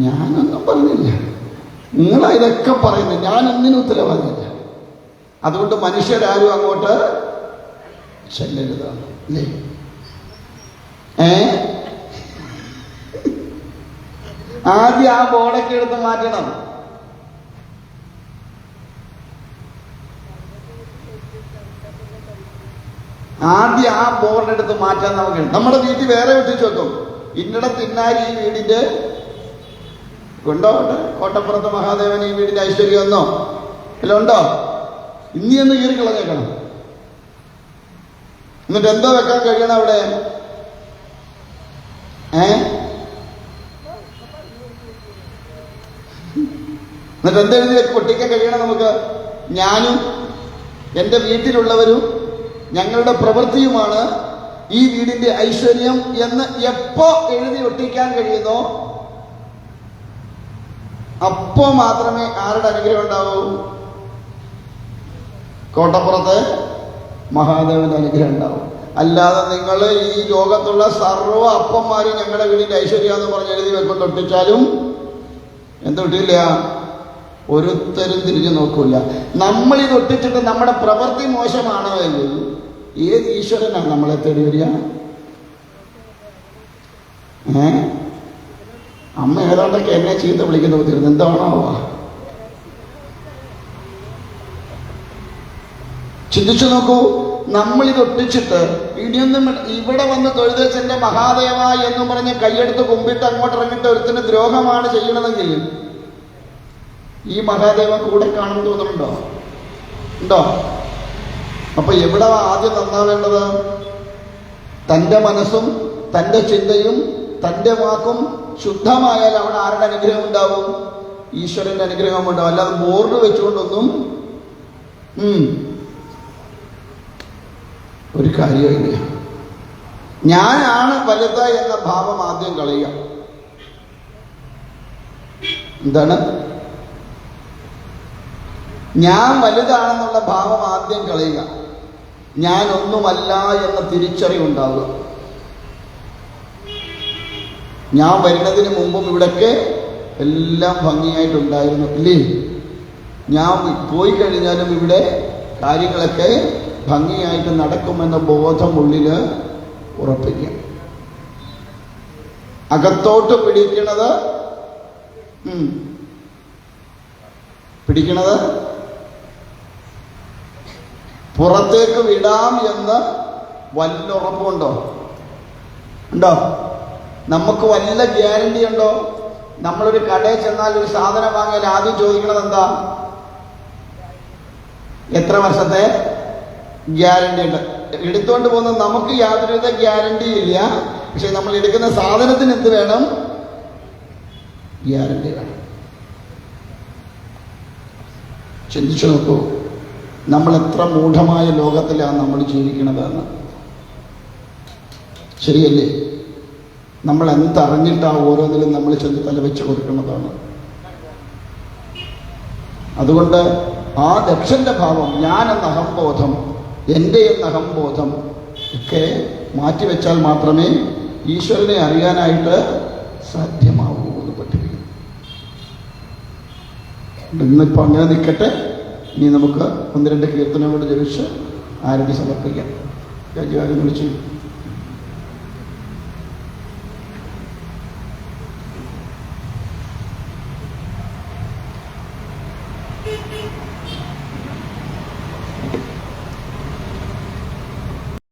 ഞാനൊന്നും പറഞ്ഞില്ല, നിങ്ങളാ ഇതൊക്കെ പറയുന്നത്. ഞാൻ ഒന്നിനും ഉത്തരവാദില്ല. അതുകൊണ്ട് മനുഷ്യരാരും അങ്ങോട്ട് ചെല്ലരുതാണ് അല്ലേ? ആദ്യം ആ ബോർഡൊക്കെ എടുത്ത് മാറ്റണം. ആദ്യം ആ ബോർഡ് എടുത്ത് മാറ്റാൻ നമുക്ക്. നമ്മുടെ വീട്ടിൽ വേറെ ഒട്ടിച്ചു വെക്കും, ഇന്നിടത്ത് ഇന്നാരി ഈ വീടിന്റെ ഉണ്ടോ? കോട്ടപ്പുറത്ത് മഹാദേവൻ ഈ വീടിന്റെ ഐശ്വര്യം എന്നോ അല്ല ഉണ്ടോ? ഇനിയൊന്ന് കീറി കളഞ്ഞേക്കണം. എന്നിട്ട് എന്തോ വെക്കാൻ കഴിയണം അവിടെ? എന്നിട്ട് എന്തെഴുതി പൊട്ടിക്കാൻ കഴിയണം നമുക്ക്? ഞാനും എൻ്റെ വീട്ടിലുള്ളവരും ഞങ്ങളുടെ പ്രവൃത്തിയുമാണ് ഈ വീടിന്റെ ഐശ്വര്യം എന്ന് എപ്പോ എഴുതി ഒട്ടിക്കാൻ കഴിയുന്നോ അപ്പോ മാത്രമേ ആരുടെ അനുഗ്രഹം ഉണ്ടാവൂ? കോട്ടപ്പുറത്ത് മഹാദേവന്റെ അനുഗ്രഹം ഉണ്ടാവും. അല്ലാതെ നിങ്ങൾ ഈ ലോകത്തുള്ള സർവ്വ അപ്പന്മാരും ഞങ്ങളുടെ വീടിന്റെ ഐശ്വര്യം എന്ന് പറഞ്ഞ് എഴുതി വെക്കൊണ്ട് ഒട്ടിച്ചാലും എന്തൊട്ടില്ല, ഒരുത്തരും തിരിഞ്ഞു നോക്കൂല. നമ്മളിത് ഒട്ടിച്ചിട്ട് നമ്മുടെ പ്രവൃത്തി മോശമാണോ എങ്കിൽ ഏത് ഈശ്വരനാണ് നമ്മളെ തേടി വരിക? അമ്മ ഏതാണ്ടൊക്കെ എന്നെ ചീത്ത വിളിക്കുന്ന തീർന്നു. എന്താണോ ചിന്തിച്ചു നോക്കൂ. നമ്മളിത് ഒട്ടിച്ചിട്ട് ഇനിയൊന്നും ഇവിടെ വന്ന് തൊഴുതേച്ചെന്റെ മഹാദേവ എന്നും പറഞ്ഞ് കൈയെടുത്ത് കുമ്പിട്ട് അങ്ങോട്ട് ഇറങ്ങിയിട്ട് ഒരുത്തിന് ദ്രോഹമാണ് ചെയ്യണതെങ്കിൽ ഈ മഹാദേവൻ കൂടെ കാണുന്നു തോന്നുന്നുണ്ടോ? ഉണ്ടോ? അപ്പൊ എവിടെ ആദ്യം നന്നാവേണ്ടത്? തൻ്റെ മനസ്സും തൻ്റെ ചിന്തയും തൻ്റെ വാക്കും ശുദ്ധമായാൽ അവിടെ ആരുടെ അനുഗ്രഹം ഉണ്ടാവും? ഈശ്വരന്റെ അനുഗ്രഹം ഉണ്ടാവും. അല്ലാതെ ബോർഡ് വെച്ചുകൊണ്ടൊന്നും ഒരു കാര്യമില്ല. ഞാനാണ് വലുത് എന്ന ഭാവം ആദ്യം കളയുക. എന്താണ്? ഞാൻ വലുതാണെന്നുള്ള ഭാവം ആദ്യം കളയുക. ഞാൻ ഒന്നുമല്ല എന്ന തിരിച്ചറിവുണ്ടാവുക. ഞാൻ വരുന്നതിന് മുമ്പും ഇവിടൊക്കെ എല്ലാം ഭംഗിയായിട്ടുണ്ടായിരുന്നു ഇല്ലേ? ഞാൻ പോയി കഴിഞ്ഞാലും ഇവിടെ കാര്യങ്ങളൊക്കെ ഭംഗിയായിട്ട് നടക്കുമെന്ന ബോധം ഉള്ളില് ഉറപ്പിക്കുക. അകത്തോട്ട് പിടിക്കണത് പുറത്തേക്ക് വിടാം എന്ന് വല്ല ഉറപ്പുണ്ടോ? ഉണ്ടോ? നമുക്ക് വല്ല ഗ്യാരണ്ടി ഉണ്ടോ? നമ്മളൊരു കടയിൽ ചെന്നാൽ ഒരു സാധനം വാങ്ങിയാൽ ആദ്യം ചോദിക്കണത് എന്താ? എത്ര വർഷത്തെ ഗ്യാരണ്ടി ഉണ്ട്? എടുത്തുകൊണ്ട് പോകുന്ന നമുക്ക് യാതൊരുവിധ ഗ്യാരണ്ടി ഇല്ല. പക്ഷെ നമ്മൾ എടുക്കുന്ന സാധനത്തിന് എന്ത് വേണം? ഗ്യാരണ്ടി വേണം. ചിന്തിച്ചു നോക്കൂ, നമ്മൾ എത്ര മൂഢമായ ലോകത്തിലാണ് നമ്മൾ ജീവിക്കണതെന്ന്. ശരിയല്ലേ? നമ്മൾ എന്തറിഞ്ഞിട്ടാ ഓരോന്നിലും നമ്മൾ ചെന്ന് തലവെച്ച് കൊടുക്കുന്നതാണ്. അതുകൊണ്ട് ആ ദക്ഷന്റെ ഭാവം, ഞാൻ എന്ന അഹംബോധം, എൻ്റെ എന്ന അഹംബോധം ഒക്കെ മാറ്റിവെച്ചാൽ മാത്രമേ ഈശ്വരനെ അറിയാനായിട്ട് സാധ്യമാവൂ എന്ന് പഠിപ്പിക്കുന്നു. ഇന്നിപ്പോൾ അങ്ങനെ നിൽക്കട്ടെ. ഇനി നമുക്ക് 1-2 കീർത്തനം കൂടെ ജപിച്ച് ആരതി സമർപ്പിക്കാം. രാജുകാരെ വിളിച്ചു.